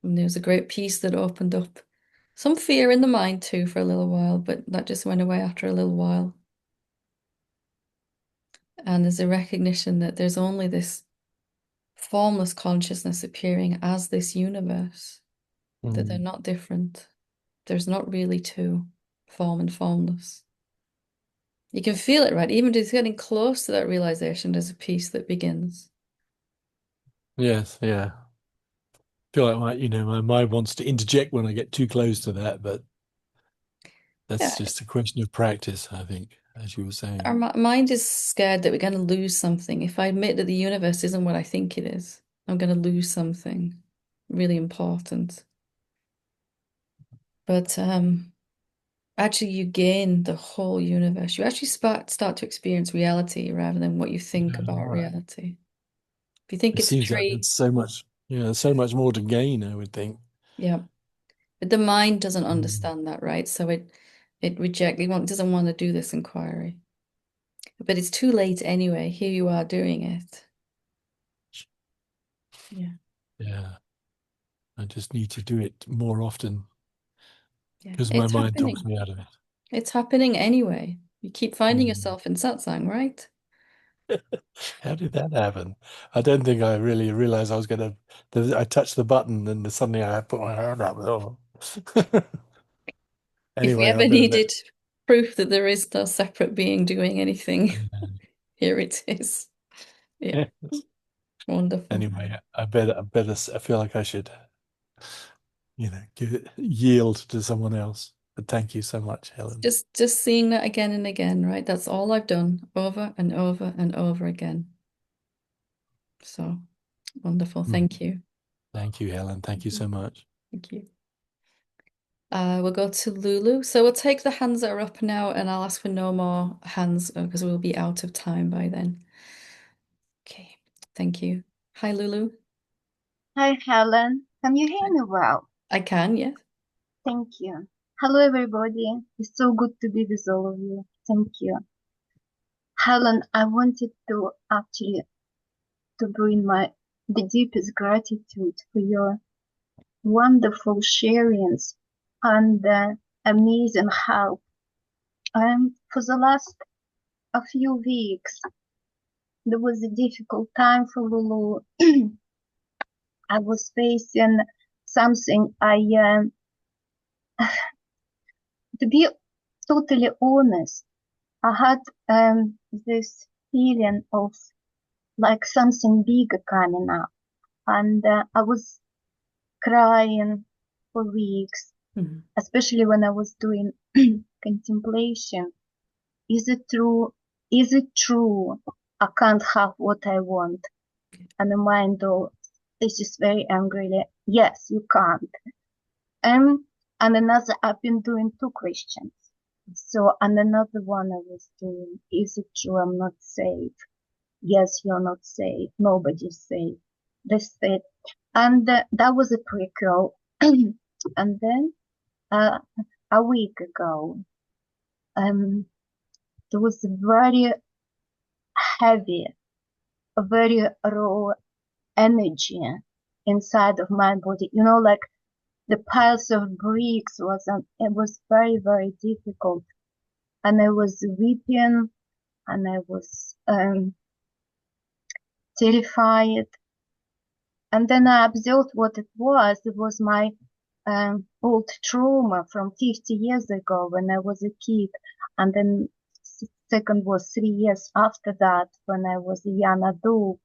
And there was a great peace that opened up. Some fear in the mind too for a little while, but that just went away after a little while. And there's a recognition that there's only this formless consciousness appearing as this universe, that they're not different. There's not really two, form and formless. You can feel it, right? Even just getting close to that realization, there's a peace that begins. Yes, yeah. I feel like my mind wants to interject when I get too close to that, but that's Yeah, just a question of practice, I think, as you were saying. our mind is scared that we're going to lose something. If I admit that the universe isn't what I think it is, I'm going to lose something really important. But actually, you gain the whole universe. You actually start to experience reality rather than what you think Yeah, about right. reality. If you think It it's a seems like tree, there's so much more to gain, I would think. yeah. But the mind doesn't Mm. understand that, right? So it doesn't want to do this inquiry. But it's too late anyway. Here you are doing it. Yeah. Yeah. I just need to do it more often Yeah. because my It's mind talks happening. me out of It's happening anyway. You keep it. finding yourself in satsang, right? How did that happen? I don't think I really realized I was going to. I touched the button and suddenly I put my hand up. Oh. If we Anyway, I ever better let. needed proof that there is no separate being doing anything, here it is. Yeah. Wonderful. Anyway, I feel like I should, yield to someone else. But thank you so much, Helen. Just seeing that again and again, right? That's all I've done over and over and over again. So wonderful. Mm. Thank you. Thank you, Helen. Thank you so much. Thank you. We'll go to Lulu. So we'll take the hands that are up now, and I'll ask for no more hands because we'll be out of time by then. Okay, thank you. Hi, Lulu. Hi, Helen. Can you hear me well? I can, yes. Thank you. Hello, everybody. It's so good to be with all of you. Thank you. Helen, I wanted to actually to bring the deepest gratitude for your wonderful sharings and amazing help. For the last a few weeks, there was a difficult time for Lulu. I was facing something to be totally honest, I had this feeling of like something bigger coming up, and I was crying for weeks, especially when I was doing contemplation. Is it true? Is it true? I can't have what I want. And the mind is just very angrily, yes, you can't. And another, I've been doing 2 questions. So, and another one I was doing, is it true I'm not safe? Yes, you're not safe. Nobody's safe. That's it. And that was a prequel. And then, a week ago, there was a very heavy, a very raw energy inside of my body. You know, like the piles of bricks it was very, very difficult. And I was weeping and I was terrified. And then I observed what it was. It was my old trauma from 50 years ago when I was a kid. And then second was 3 years after that when I was a young adult.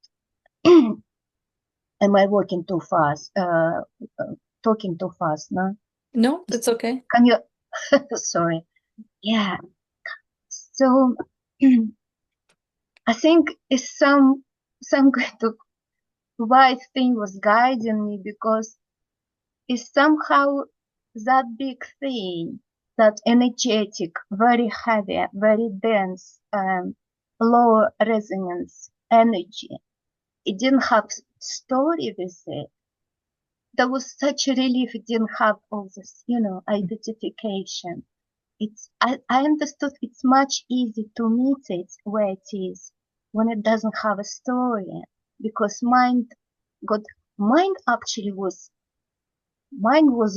Am I walking too fast? Talking too fast, no? No, it's okay. Can you? Sorry. Yeah. So I think it's some kind of white thing was guiding me because it's somehow that big thing, that energetic, very heavy, very dense, low resonance energy. It didn't have story with it. there was such a relief. It didn't have all this, identification. I understood it's much easier to meet it where it is when it doesn't have a story, because got mind actually was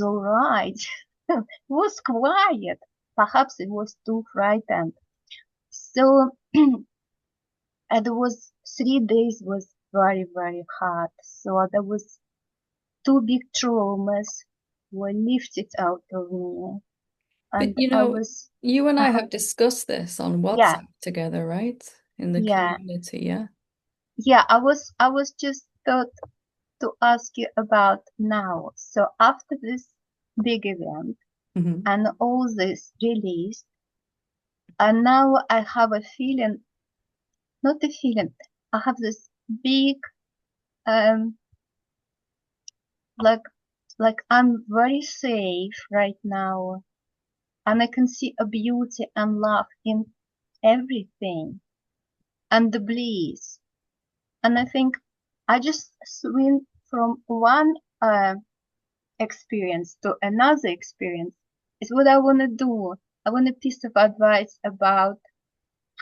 all right. It was quiet. Perhaps it was too frightened. So and it was 3 days was very, very hard. So there was two big traumas were lifted out of me. But And I was, you and I uh have discussed this on yeah, WhatsApp together, right? In the yeah, community, yeah. yeah. I was just thought to ask you about now. So after this big event Hmm. and all this release, and now I have a feeling, not a feeling, I have this big, um, like, like I'm very safe right now, and I can see a beauty and love in everything and the bliss. And I think I just swing from one experience to another experience. Is what I want to do. I want a piece of advice about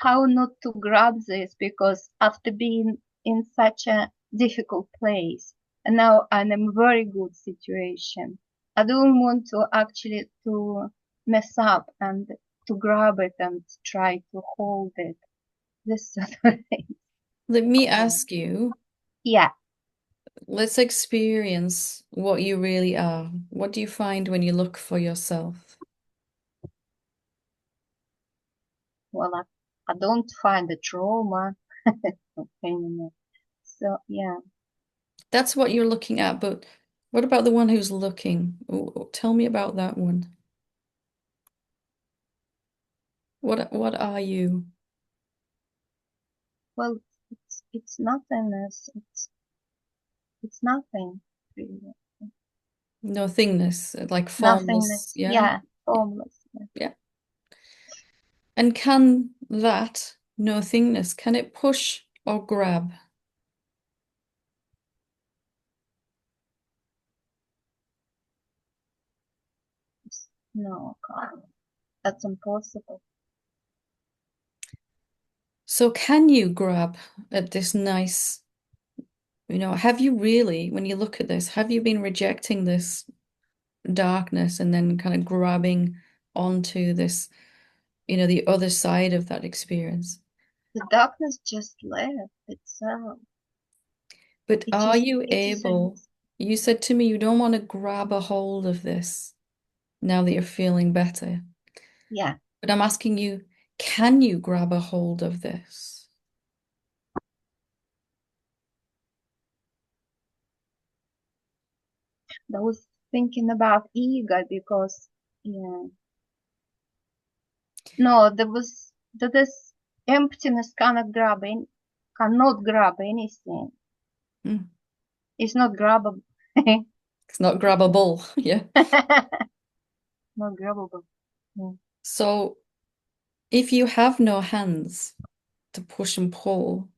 how not to grab this, because after being in such a difficult place, and now I'm in a very good situation, I don't want to actually to mess up and to grab it and try to hold it. This sort of thing. Let me ask you, Yeah. let's experience what you really are. What do you find when you look for yourself? Well, I don't find the trauma anymore. So yeah. That's what you're looking at, but what about the one who's looking? Tell me about that one. What are you? Well, it's nothingness. It's nothing really. Nothingness, like formless, Nothingness. yeah? Yeah, formless. Yeah. Yeah. And can that nothingness, can it push or grab? No, God, that's impossible. So can you grab at this nice, have you really, when you look at this, have you been rejecting this darkness and then kind of grabbing onto this, the other side of that experience? The darkness just left itself. But It are is. you It is. able, you said to me you don't want to grab a hold of this now that you're feeling better. Yeah. But I'm asking you, can you grab a hold of this? I was thinking about ego because, yeah. No, this emptiness cannot grab anything. Mm. It's not grabbable. It's not grabbable. Yeah. Not grabbable. Yeah. So if you have no hands to push and pull,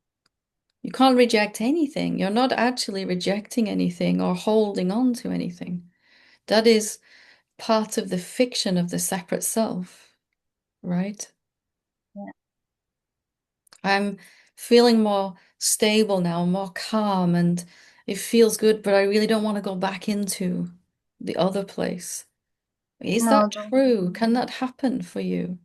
you can't reject anything. You're not actually rejecting anything or holding on to anything. That is part of the fiction of the separate self, right? Yeah. I'm feeling more stable now, more calm, and it feels good, but I really don't want to go back into the other place. Is No, that don't. true? Can that happen for you?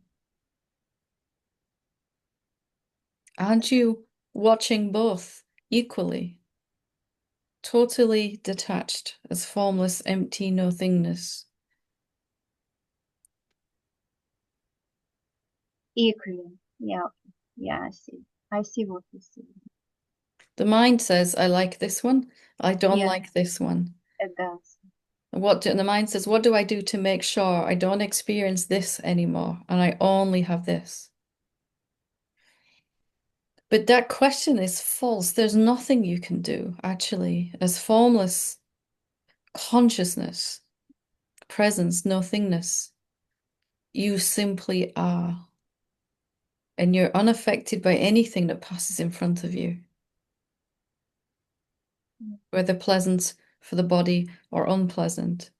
Aren't you watching both equally, totally detached as formless, empty nothingness? Equally. Yeah. Yeah, I see. I see what you see. The mind says, I like this one, I don't Yeah, like this one. it does. And the mind says, what do I do to make sure I don't experience this anymore and I only have this? But that question is false. There's nothing you can do, actually, as formless consciousness, presence, nothingness. You simply are. And you're unaffected by anything that passes in front of you, Mm. whether pleasant for the body or unpleasant.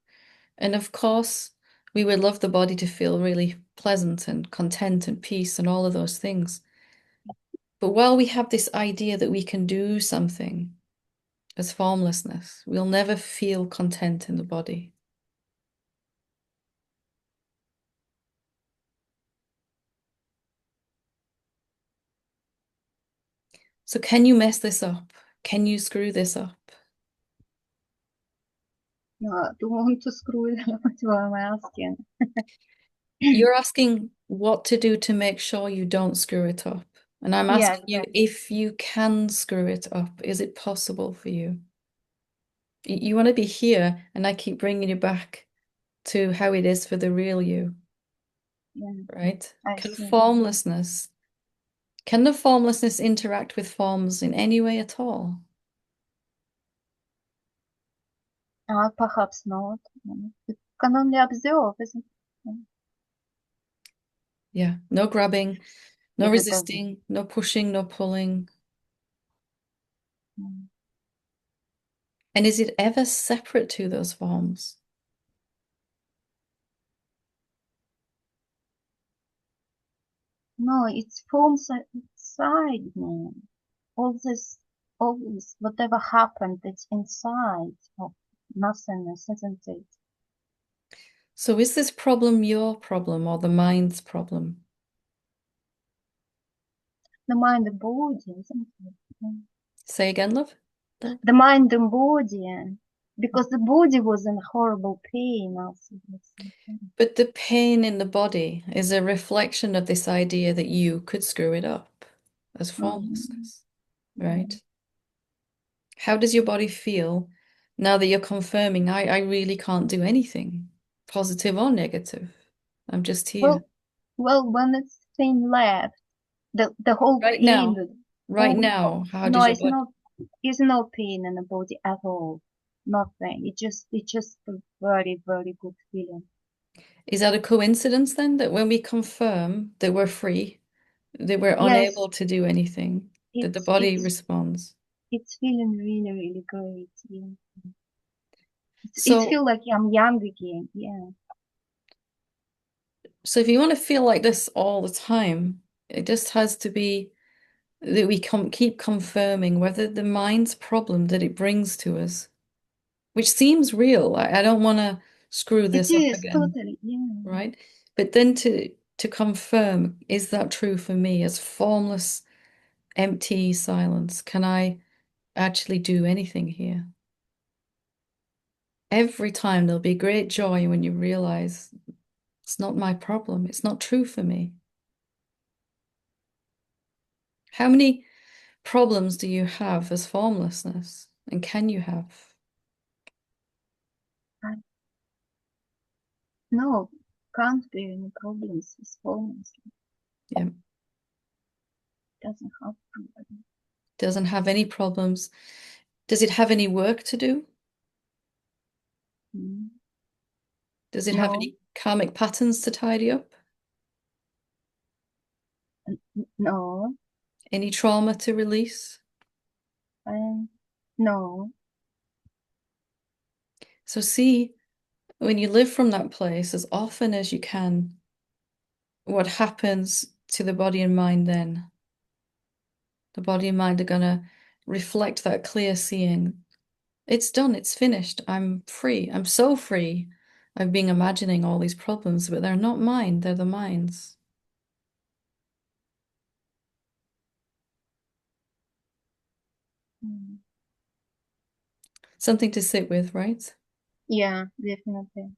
And of course, we would love the body to feel really pleasant and content and peace and all of those things. But while we have this idea that we can do something as formlessness, we'll never feel content in the body. So can you mess this up? Can you screw this up? No, I don't want to screw it up. That's why I'm asking. You're asking what to do to make sure you don't screw it up. And I'm Yeah, asking you exactly. if you can screw it up. Is it possible for you? You want to be here, and I keep bringing you back to how it is for the real you, Yeah, right? I Can see. formlessness, can the formlessness interact with forms in any way at all? Perhaps not. It can only observe, isn't it? Yeah, no grabbing, no If it doesn't. resisting, no pushing, no pulling. Mm. And is it ever separate to those forms? No, it's forms inside me. All this, whatever happened, it's inside of nothingness, isn't it? So is this problem your problem or the mind's problem? The mind and body, isn't it? Mm. Say again, love. The mind and body, because the body was in horrible pain also. But the pain in the body is a reflection of this idea that you could screw it up as formlessness, right? How does your body feel now that you're confirming I really can't do anything, positive or negative? I'm just here. Well, when it's pain left, the whole Right pain, now, right whole, now, how no, does your body? it's no pain in the body at all. Nothing. It's just a very, very good feeling. Is that a coincidence then that when we confirm that we're free, that we're Yes, unable to do anything, that the it's body it's responds? it's feeling really, really great. Yeah. It So, feels like I'm young again. Yeah. so if you want to feel like this all the time, it just has to be that we keep confirming whether the mind's problem that it brings to us, which seems real. I don't want to screw It this up is again, totally. Yeah. right? But then to confirm, is that true for me as formless, empty silence? Can I actually do anything here? Every time there'll be great joy when you realize it's not my problem. It's not true for me. How many problems do you have as formlessness? And can you have? No, can't be any problems with phones. Yeah. Doesn't have problem. Doesn't have any problems. Does it have any work to do? Mm. Does it have No, any karmic patterns to tidy up? no, Any trauma to release? no. So see, when you live from that place as often as you can, what happens to the body and mind then? The body and mind are going to reflect that clear seeing. It's done, it's finished. I'm free. I'm so free. I've been imagining all these problems, but they're not mine, they're the mind's. Mm. Something to sit with, right? Yeah, definitely.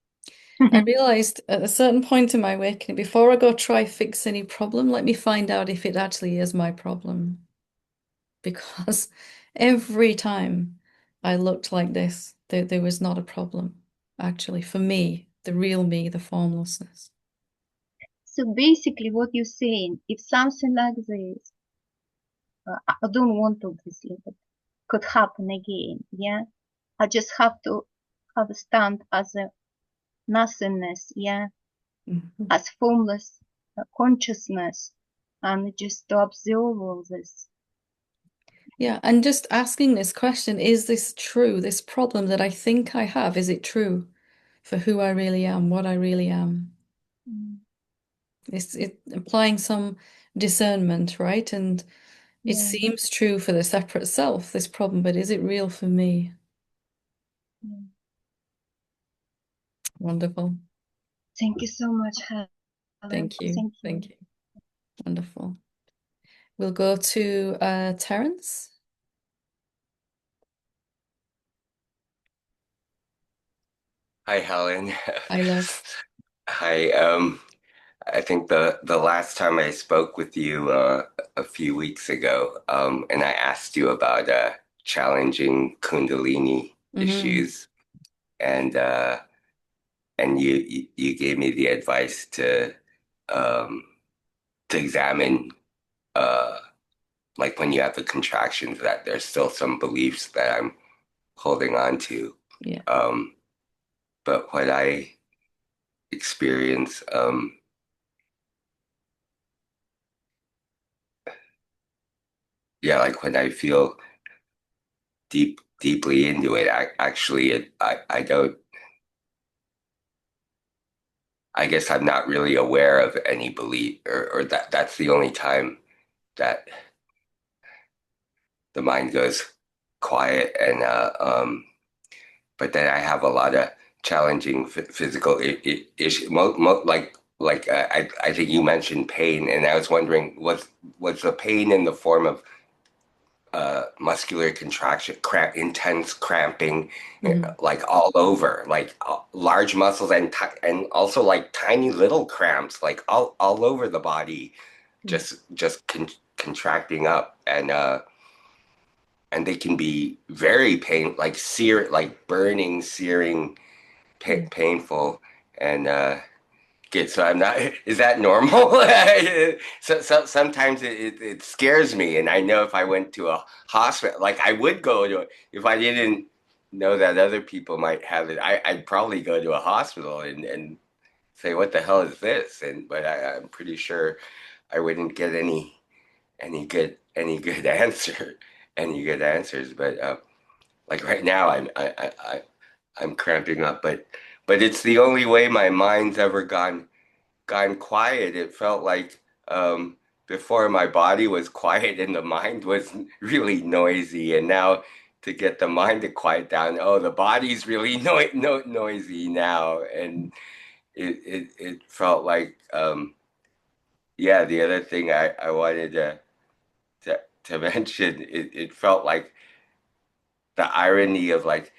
I realized at a certain point in my awakening, before I go try fix any problem, let me find out if it actually is my problem. Because every time I looked like this, there was not a problem, actually, for me, the real me, the formlessness. So basically, what you're saying, if something like this, I don't want obviously, but could happen again, yeah, I just have to have a stand as a nothingness, yeah, Mhm. as formless consciousness, and just to observe all this. Yeah, and just asking this question, is this true? This problem that I think I have, is it true for who I really am, what I really am? Mm. It's applying some discernment, right? And it Yeah, seems true for the separate self, this problem, but is it real for me? yeah. Wonderful. Thank you so much, Helen. Thank you. Thank Thank you. you. Wonderful. We'll go to Terence. Hi, Helen. I love. Hi. I think the last time I spoke with you a few weeks ago, and I asked you about challenging Kundalini Hmm. issues, and you gave me the advice um, to examine uh, like when you have the contractions that there's still some beliefs that I'm holding on to. Yeah. Um, but what I experience. Yeah, like when I feel deeply into it, I don't, I guess I'm not really aware of any belief, or that's the only time that the mind goes quiet. And but then I have a lot of challenging physical issues. I think you mentioned pain, and I was wondering, was the pain in the form of muscular contraction, intense cramping, Hmm. like all over, like large muscles, and also like tiny little cramps, like all over the body, Yeah. just contracting up, and they can be very like burning, searing, Yeah. painful, and good. So I'm not. Is that normal? So sometimes it scares me, and I know if I went to a hospital, like I would go to, if I didn't know that other people might have it, I'd probably go to a hospital and say, "What the hell is this?" And but I'm pretty sure I wouldn't get any good answer, any good answers. But like right now, I'm cramping up, but it's the only way my mind's ever gone quiet. It felt like before my body was quiet and the mind was really noisy, and now to get the mind to quiet down, oh, the body's really noisy now, and it felt like yeah. The other thing I wanted to mention, it felt like the irony of like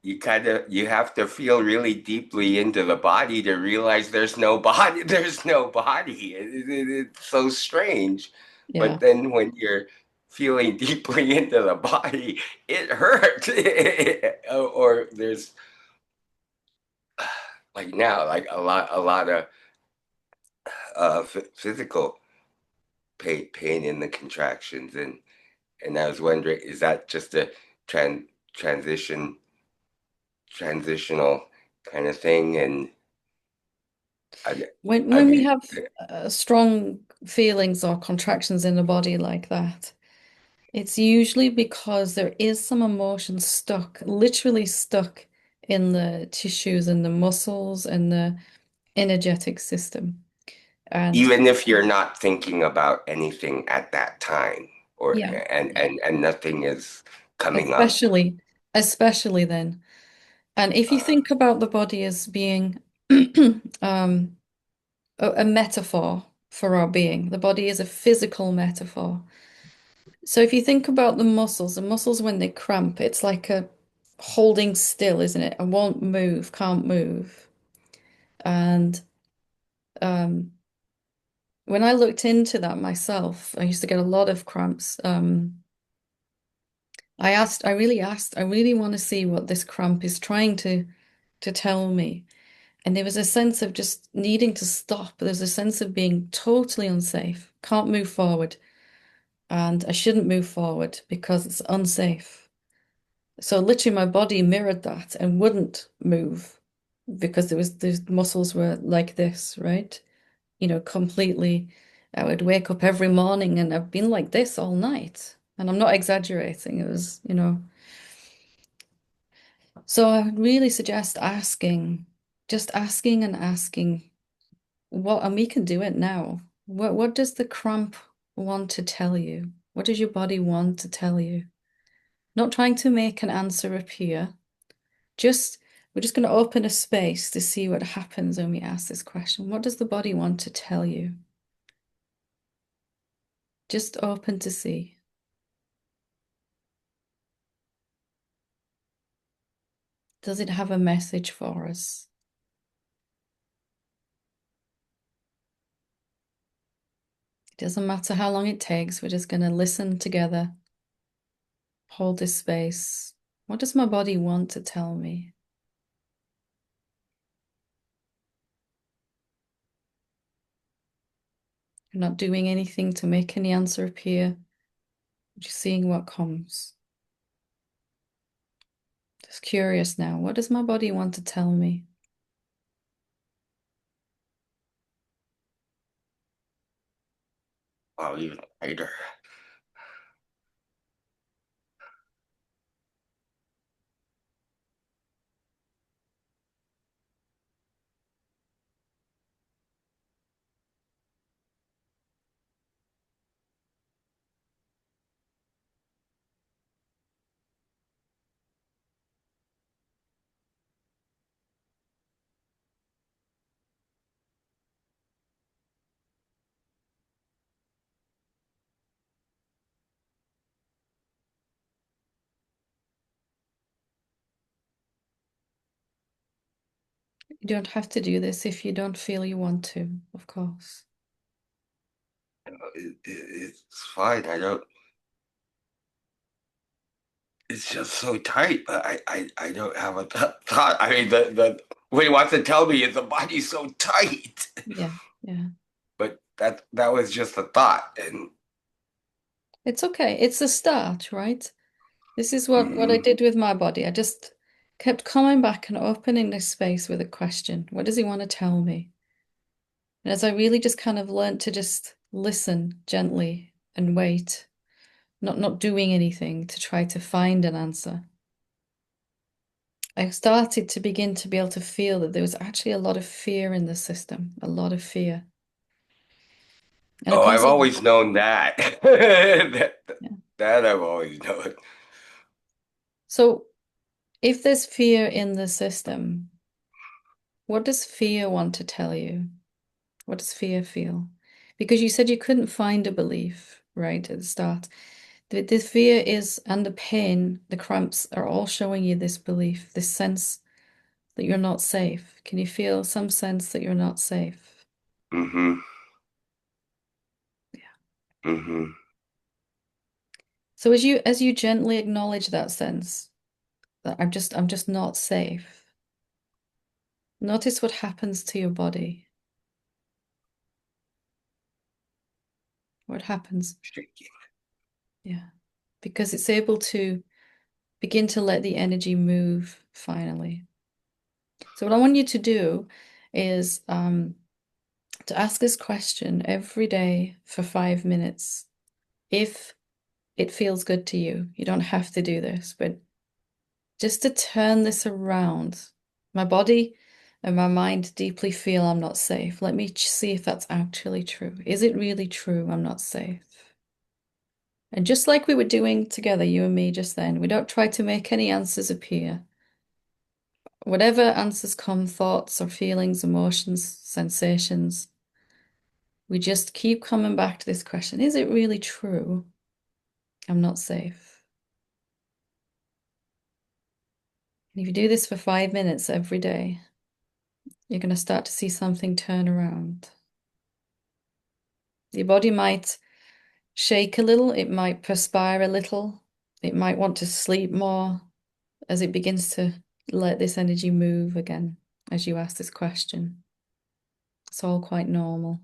you have to feel really deeply into the body to realize there's no body. There's no body. It's so strange. Yeah. But then when you're feeling deeply into the body, it hurts. Or there's like now like a lot of physical pain in the contractions, and I was wondering, is that just a tran transition transitional kind of thing? And I, When have we you? have strong feelings or contractions in the body like that, it's usually because there is some emotion stuck, literally stuck in the tissues and the muscles and the energetic system. And Even if you're not thinking about anything at that time, or yeah, and nothing is coming up. especially especially then. And if you uh, think about the body as being um, a metaphor for our being, the body is a physical metaphor. So if you think about the muscles when they cramp, it's like a holding still, isn't it? I won't move, can't move. And um, when I looked into that myself, I used to get a lot of cramps. I really want to see what this cramp is trying to tell me. And there was a sense of just needing to stop. There's a sense of being totally unsafe, can't move forward, and I shouldn't move forward because it's unsafe. So literally my body mirrored that and wouldn't move because the muscles were like this, right? Completely. I would wake up every morning and I've been like this all night. And I'm not exaggerating. It was, you know. So I would really suggest asking, just asking and asking what, and we can do it now. What does the cramp want to tell you? What does your body want to tell you? Not trying to make an answer appear. Just, we're just going to open a space to see what happens when we ask this question. What does the body want to tell you? Just open to see. Does it have a message for us? It doesn't matter how long it takes. We're just going to listen together. Hold this space. What does my body want to tell me? You're not doing anything to make any answer appear. Just seeing what comes. Just curious now. What does my body want to tell me? Wow, even tighter. You don't have to do this if you don't feel you want to, of course. It's fine. I don't. It's just so tight, but I don't have a thought. I mean, the what he wants to tell me is the body's so tight. Yeah, yeah. But that was just a thought, and It's okay. It's a start, right? This is what I mhm. did with my body. I just kept coming back and opening this space with a question. What does he want to tell me? And as I really just kind of learned to just listen gently and wait, not doing anything to try to find an answer, I started to begin to be able to feel that there was actually a lot of fear in the system, a lot of fear. And of Oh, course, I've always known that. that yeah. that I've always known. So if there's fear in the system, what does fear want to tell you? What does fear feel? Because you said you couldn't find a belief, right, at the start. The fear is, and the pain, the cramps are all showing you this belief, this sense that you're not safe. Can you feel some sense that you're not safe? Mm-hmm. Yeah. Mm-hmm. So as you gently acknowledge that sense that I'm just not safe, notice what happens to your body. What happens? Shaking. Yeah. Because it's able to begin to let the energy move finally. So what I want you to do is to ask this question every day for 5 minutes. If it feels good to you, you don't have to do this, but just to turn this around. My body and my mind deeply feel I'm not safe. Let me see if that's actually true. Is it really true I'm not safe? And just like we were doing together, you and me just then, we don't try to make any answers appear. Whatever answers come, thoughts or feelings, emotions, sensations, we just keep coming back to this question. Is it really true I'm not safe? And if you do this for 5 minutes every day, you're going to start to see something turn around. Your body might shake a little, it might perspire a little, it might want to sleep more as it begins to let this energy move again as you ask this question. It's all quite normal.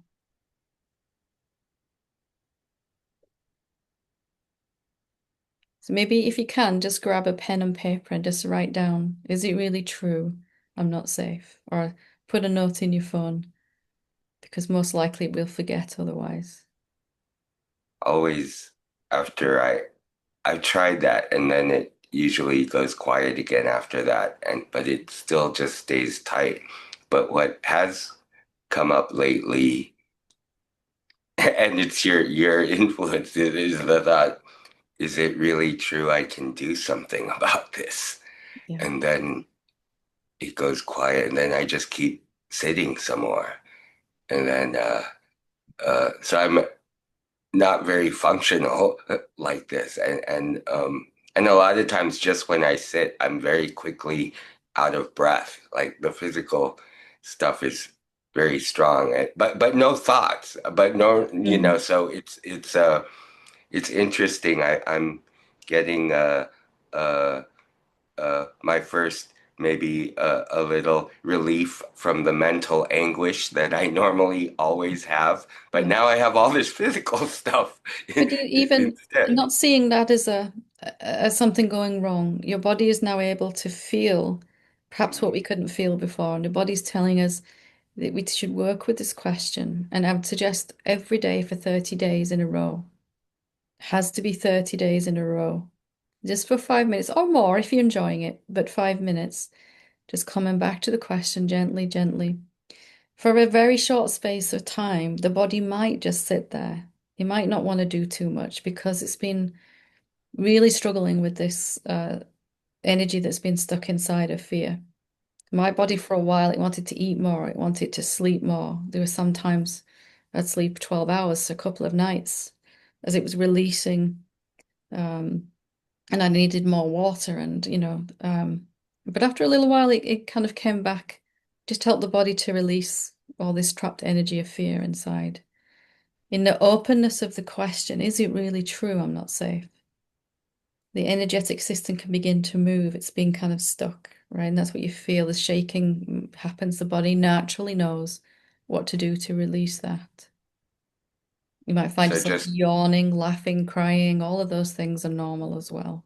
So maybe if you can, just grab a pen and paper and just write down, is it really true I'm not safe? Or put a note in your phone, because most likely we'll forget otherwise. Always after I've tried that, and then it usually goes quiet again after that, and but it still just stays tight. But what has come up lately, and it's your influence, it is the thought, is it really true I can do something about this? Yeah. And then it goes quiet, and then I just keep sitting some more. And then so I'm not very functional like this. And a lot of times just when I sit, I'm very quickly out of breath. Like the physical stuff is very strong, but no thoughts, but no, Mm. so it's interesting. I'm getting my first maybe a little relief from the mental anguish that I normally always have, but Yeah. now I have all this physical stuff But even instead. not seeing that as as something going wrong, your body is now able to feel perhaps what we couldn't feel before, and the body's telling us that we should work with this question. And I would suggest every day for 30 days in a row. Has to be 30 days in a row. Just for 5 minutes or more if you're enjoying it, but 5 minutes, just coming back to the question gently, gently. For a very short space of time, the body might just sit there. It might not want to do too much because it's been really struggling with this energy that's been stuck inside of fear. My body, for a while, it wanted to eat more, it wanted to sleep more. There were sometimes I'd sleep 12 hours a couple of nights as it was releasing. Um, and I needed more water but after a little while it kind of came back, just helped the body to release all this trapped energy of fear inside. In the openness of the question, is it really true I'm not safe? The energetic system can begin to move. It's being kind of stuck, right? And that's what you feel. The shaking happens. The body naturally knows what to do to release that. You might find So yourself just yawning, laughing, crying. All of those things are normal as well.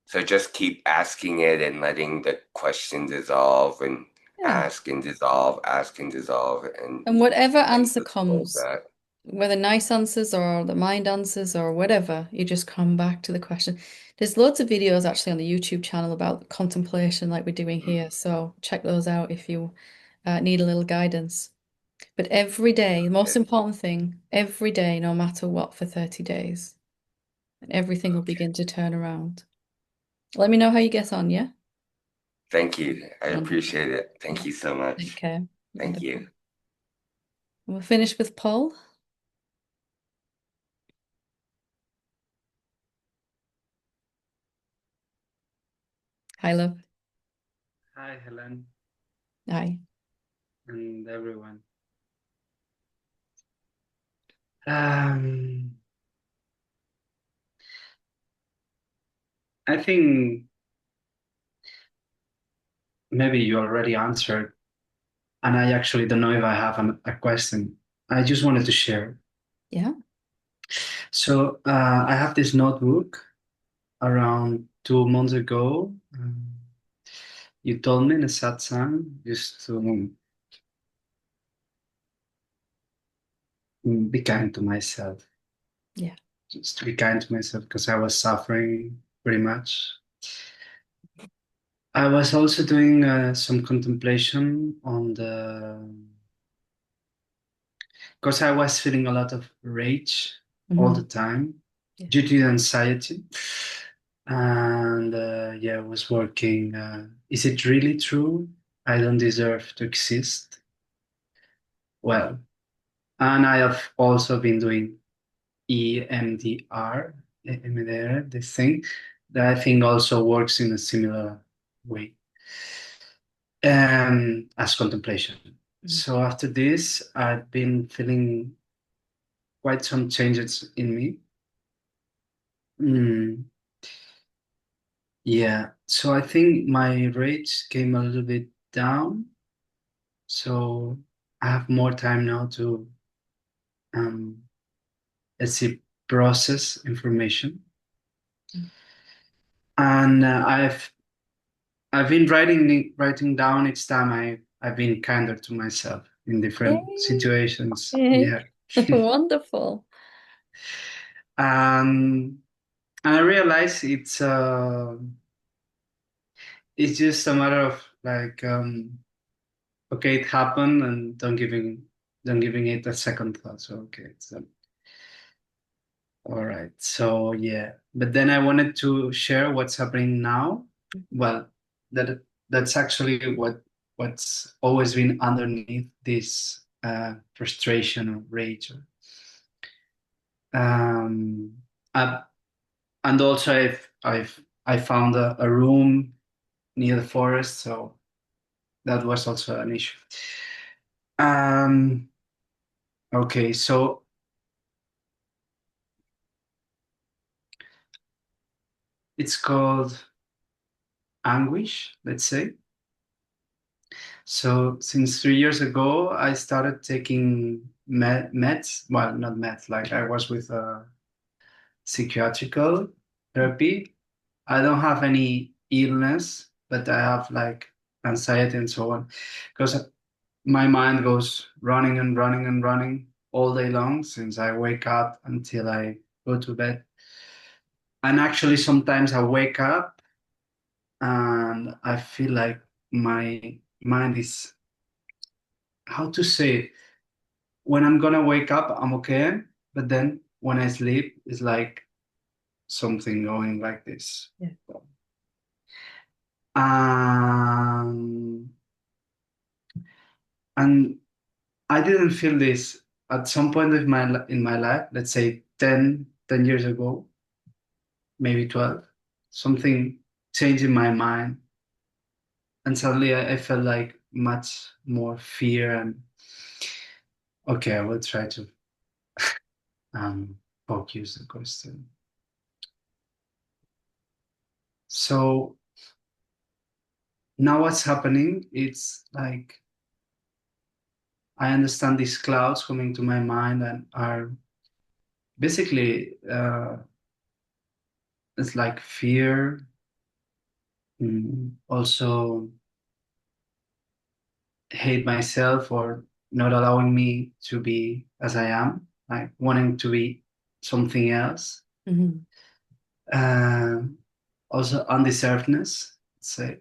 so just keep asking it and letting the question dissolve and Yeah. ask and dissolve, And whatever and answer just hold comes, that. whether nice answers or the mind answers or whatever, you just come back to the question. There's loads of videos actually on the YouTube channel about contemplation, like we're doing here. So check those out if you need a little guidance. But every day, the most Okay. important thing, every day, no matter what, for 30 days, and everything will Okay. begin to turn around. Let me know how you get on, yeah? Thank you. I Wonderful. appreciate it. Thank Yeah. you so Take much. care. Thank Wonderful. you. We'll finish with Paul. Hi, love. Hi, Helen, Hi. and everyone. Um, I think maybe you already answered, and I actually don't know if I have a question. I just wanted to share. Yeah. So, I have this notebook around 2 months ago. You told me in a satsang just to be kind to myself, Yeah. just to be kind to myself because I was suffering pretty much. I was also doing some contemplation on because I was feeling a lot of rage all the Mhm. time Yeah. due to the anxiety. And yeah, I was working. Is it really true? I don't deserve to exist. Well, and I have also been doing EMDR, this thing that I think also works in a similar way as contemplation. Mm. So after this, I've been feeling quite some changes in me. Mm, yeah, so I think my rage came a little bit down. So I have more time now to, um, let's see, process information. Mm. And I've been writing down each time I've been kinder to myself in different Yay. situations. Yay. Yeah. Wonderful. Um, And I realize it's just a matter of like okay, it happened, and don't giving it a second thought. So okay, it's all right. So yeah, but then I wanted to share what's happening now. Well, that that's actually what's always been underneath this frustration or rage. Um, I, and also I found a room near the forest, so that was also an issue. Um, okay, so it's called anguish, let's say. So since 3 years ago, I started taking meds. Well, not meds, like I was with a psychiatrical therapy. I don't have any illness, but I have like anxiety and so on, because my mind goes running and running and running all day long since I wake up until I go to bed. And actually, sometimes I wake up and I feel like my mind is, how to say it? When I'm gonna wake up, I'm okay. But then when I sleep, it's like something going like this. Yeah. Um, and I didn't feel this at some point of in my life, let's say 10 years ago, maybe 12. Something changed in my mind. And suddenly I felt like much more fear. And okay, I will try to focus the question. So now what's happening? It's like I understand these clouds coming to my mind and are basically it's like fear, also hate myself for not allowing me to be as I am, like wanting to be something else. Mhm. Uh, Also undeservedness, let's say,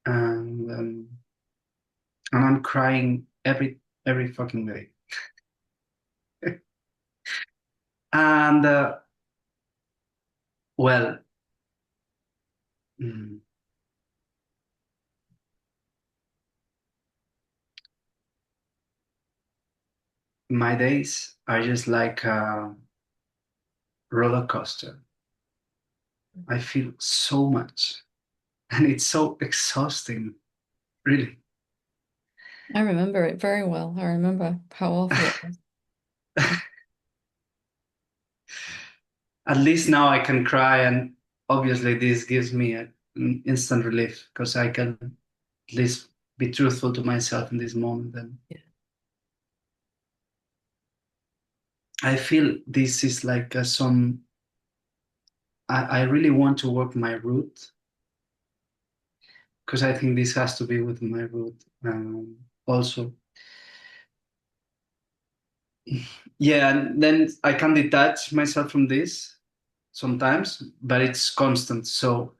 and I'm crying every fucking day. And well, mm, my days are just like a roller coaster. I feel so much, and it's so exhausting, really. I remember it very well. I remember how awful it was. At least now I can cry, and obviously this gives me an instant relief because I can at least be truthful to myself in this moment. And Yeah. I feel this is like I really want to work my root, because I think this has to be with my root also. Yeah, and then I can detach myself from this sometimes, but it's constant. So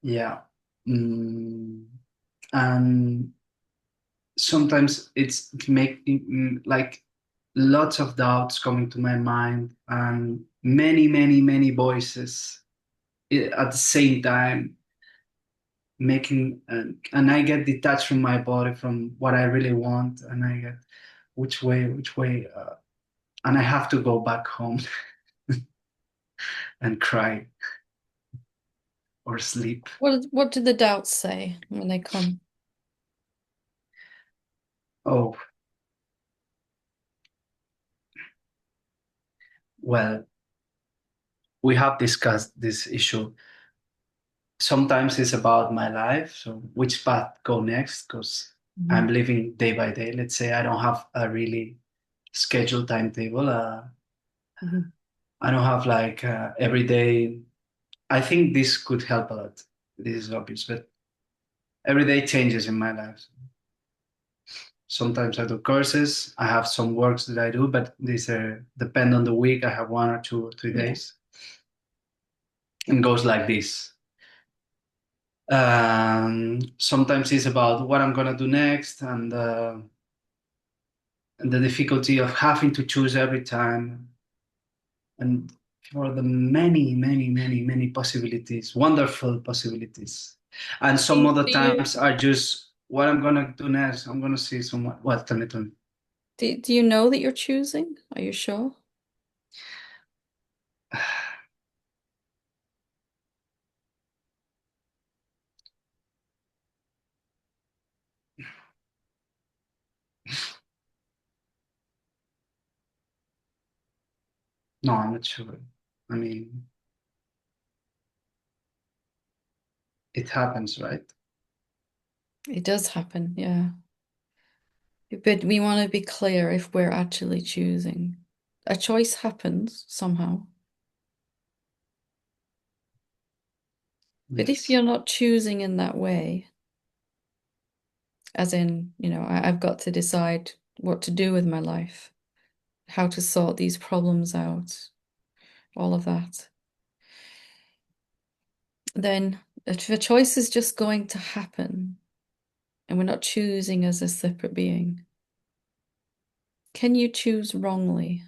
yeah. Mm, and sometimes it's making like lots of doubts coming to my mind, and many voices at the same time making, and I get detached from my body, from what I really want, and I get which way, and I have to go back home and cry or sleep. What do the doubts say when they come? Oh, well, we have discussed this issue. Sometimes it's about my life, so which path go next, because I'm Mhm. living day by day. Let's say I don't have a really scheduled timetable. Mhm. I don't have like every day. I think this could help a lot. This is obvious, but every day changes in my life. Sometimes I do courses. I have some works that I do, but these are depend on the week. I have 1 or 2 or 3 days. And goes like this. Sometimes it's about what I'm gonna do next and the difficulty of having to choose every time and for the many, many, many, many possibilities, wonderful possibilities. And some Do, other do you times are just what I'm gonna do next. I'm gonna see someone. What? Tell me, tell me. do you know that you're choosing? Are you sure? No, I'm not sure. I mean, it happens, right? It does happen, yeah. But we want to be clear if we're actually choosing. A choice happens somehow. But if Yes. you're not choosing in that way, as in, I've got to decide what to do with my life, how to sort these problems out, all of that, then if the choice is just going to happen and we're not choosing as a separate being, can you choose wrongly?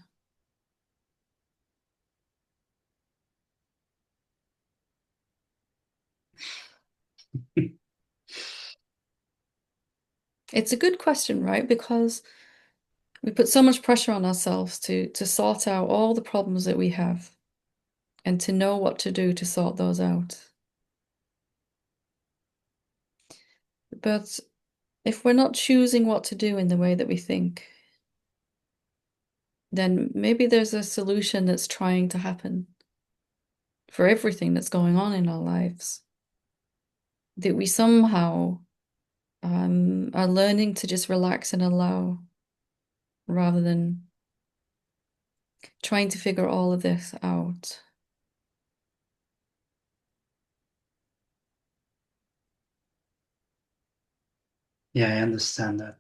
It's a good question, right? Because we put so much pressure on ourselves to sort out all the problems that we have and to know what to do to sort those out. But if we're not choosing what to do in the way that we think, then maybe there's a solution that's trying to happen for everything that's going on in our lives. That we somehow are learning to just relax and allow rather than trying to figure all of this out. Yeah, I understand that.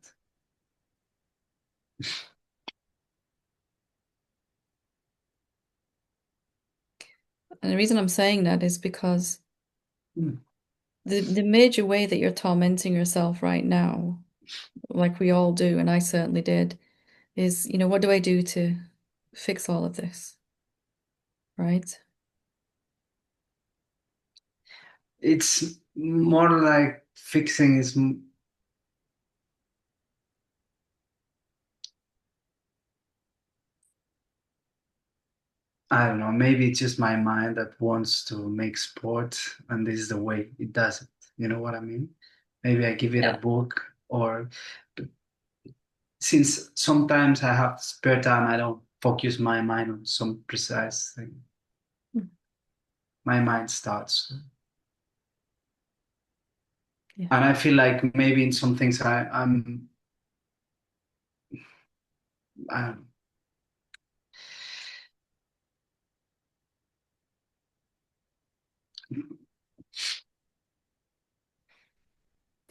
And the reason I'm saying that is because Hmm. the major way that you're tormenting yourself right now, like we all do, and I certainly did, is, what do I do to fix all of this? Right? It's more like fixing is. I don't know, maybe it's just my mind that wants to make sport, and this is the way it does it. You know what I mean? Maybe I give it a Yeah. book, or since sometimes I have spare time, I don't focus my mind on some precise thing. Mm. My mind starts. Yeah. And I feel like maybe in some things I'm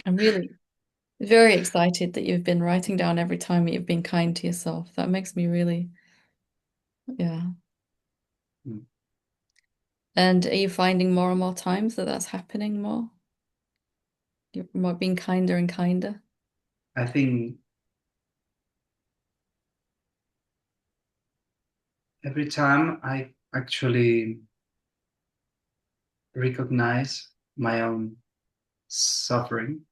I'm really very excited that you've been writing down every time that you've been kind to yourself. That makes me really, yeah. And are you finding more and more times that that's happening more? You're more being kinder and kinder? I think every time I actually recognize my own suffering,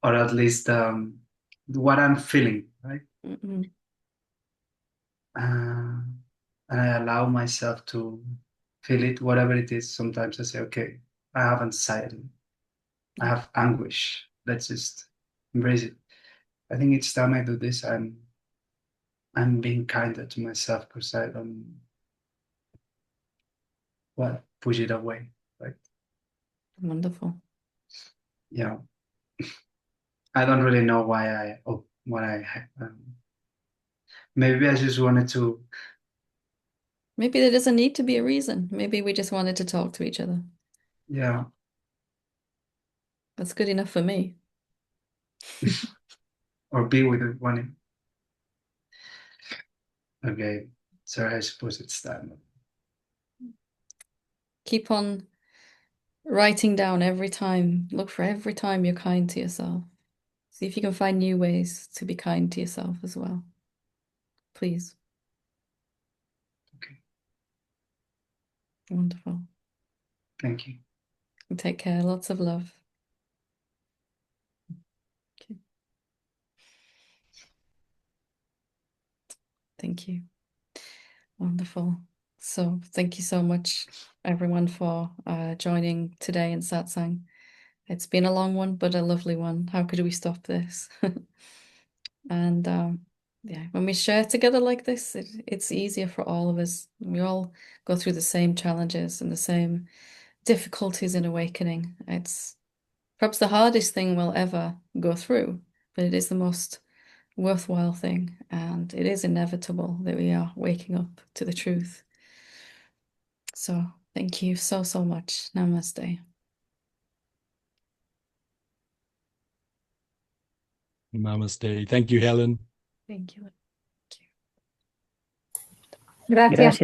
or at least what I'm feeling, right? Mm-mm. Uh, and I allow myself to feel it, whatever it is. Sometimes I say, okay, I have anxiety, I Yeah, have anguish. Let's just embrace it. I think each time I do this, I'm being kinder to myself because I don't, well, push it away. Right? wonderful. Yeah. I don't really know why what maybe I just wanted to, Maybe there doesn't need to be a reason. Maybe we just wanted to talk to each other. yeah, That's good enough for me. Or be with one. Okay, so I suppose it's time. Keep on writing down every time. Look for every time you're kind to yourself. See if you can find new ways to be kind to yourself as well. Please. Okay. Wonderful. Thank you. And take care. Lots of love. Okay. Thank you. Wonderful. So thank you so much, everyone, for joining today in Satsang. It's been a long one, but a lovely one. How could we stop this? And yeah, when we share together like this, it's easier for all of us. We all go through the same challenges and the same difficulties in awakening. It's perhaps the hardest thing we'll ever go through, but it is the most worthwhile thing, and it is inevitable that we are waking up to the truth. So thank you so, so much. Namaste. Namaste. Thank you, Helen. Thank you. Gracias.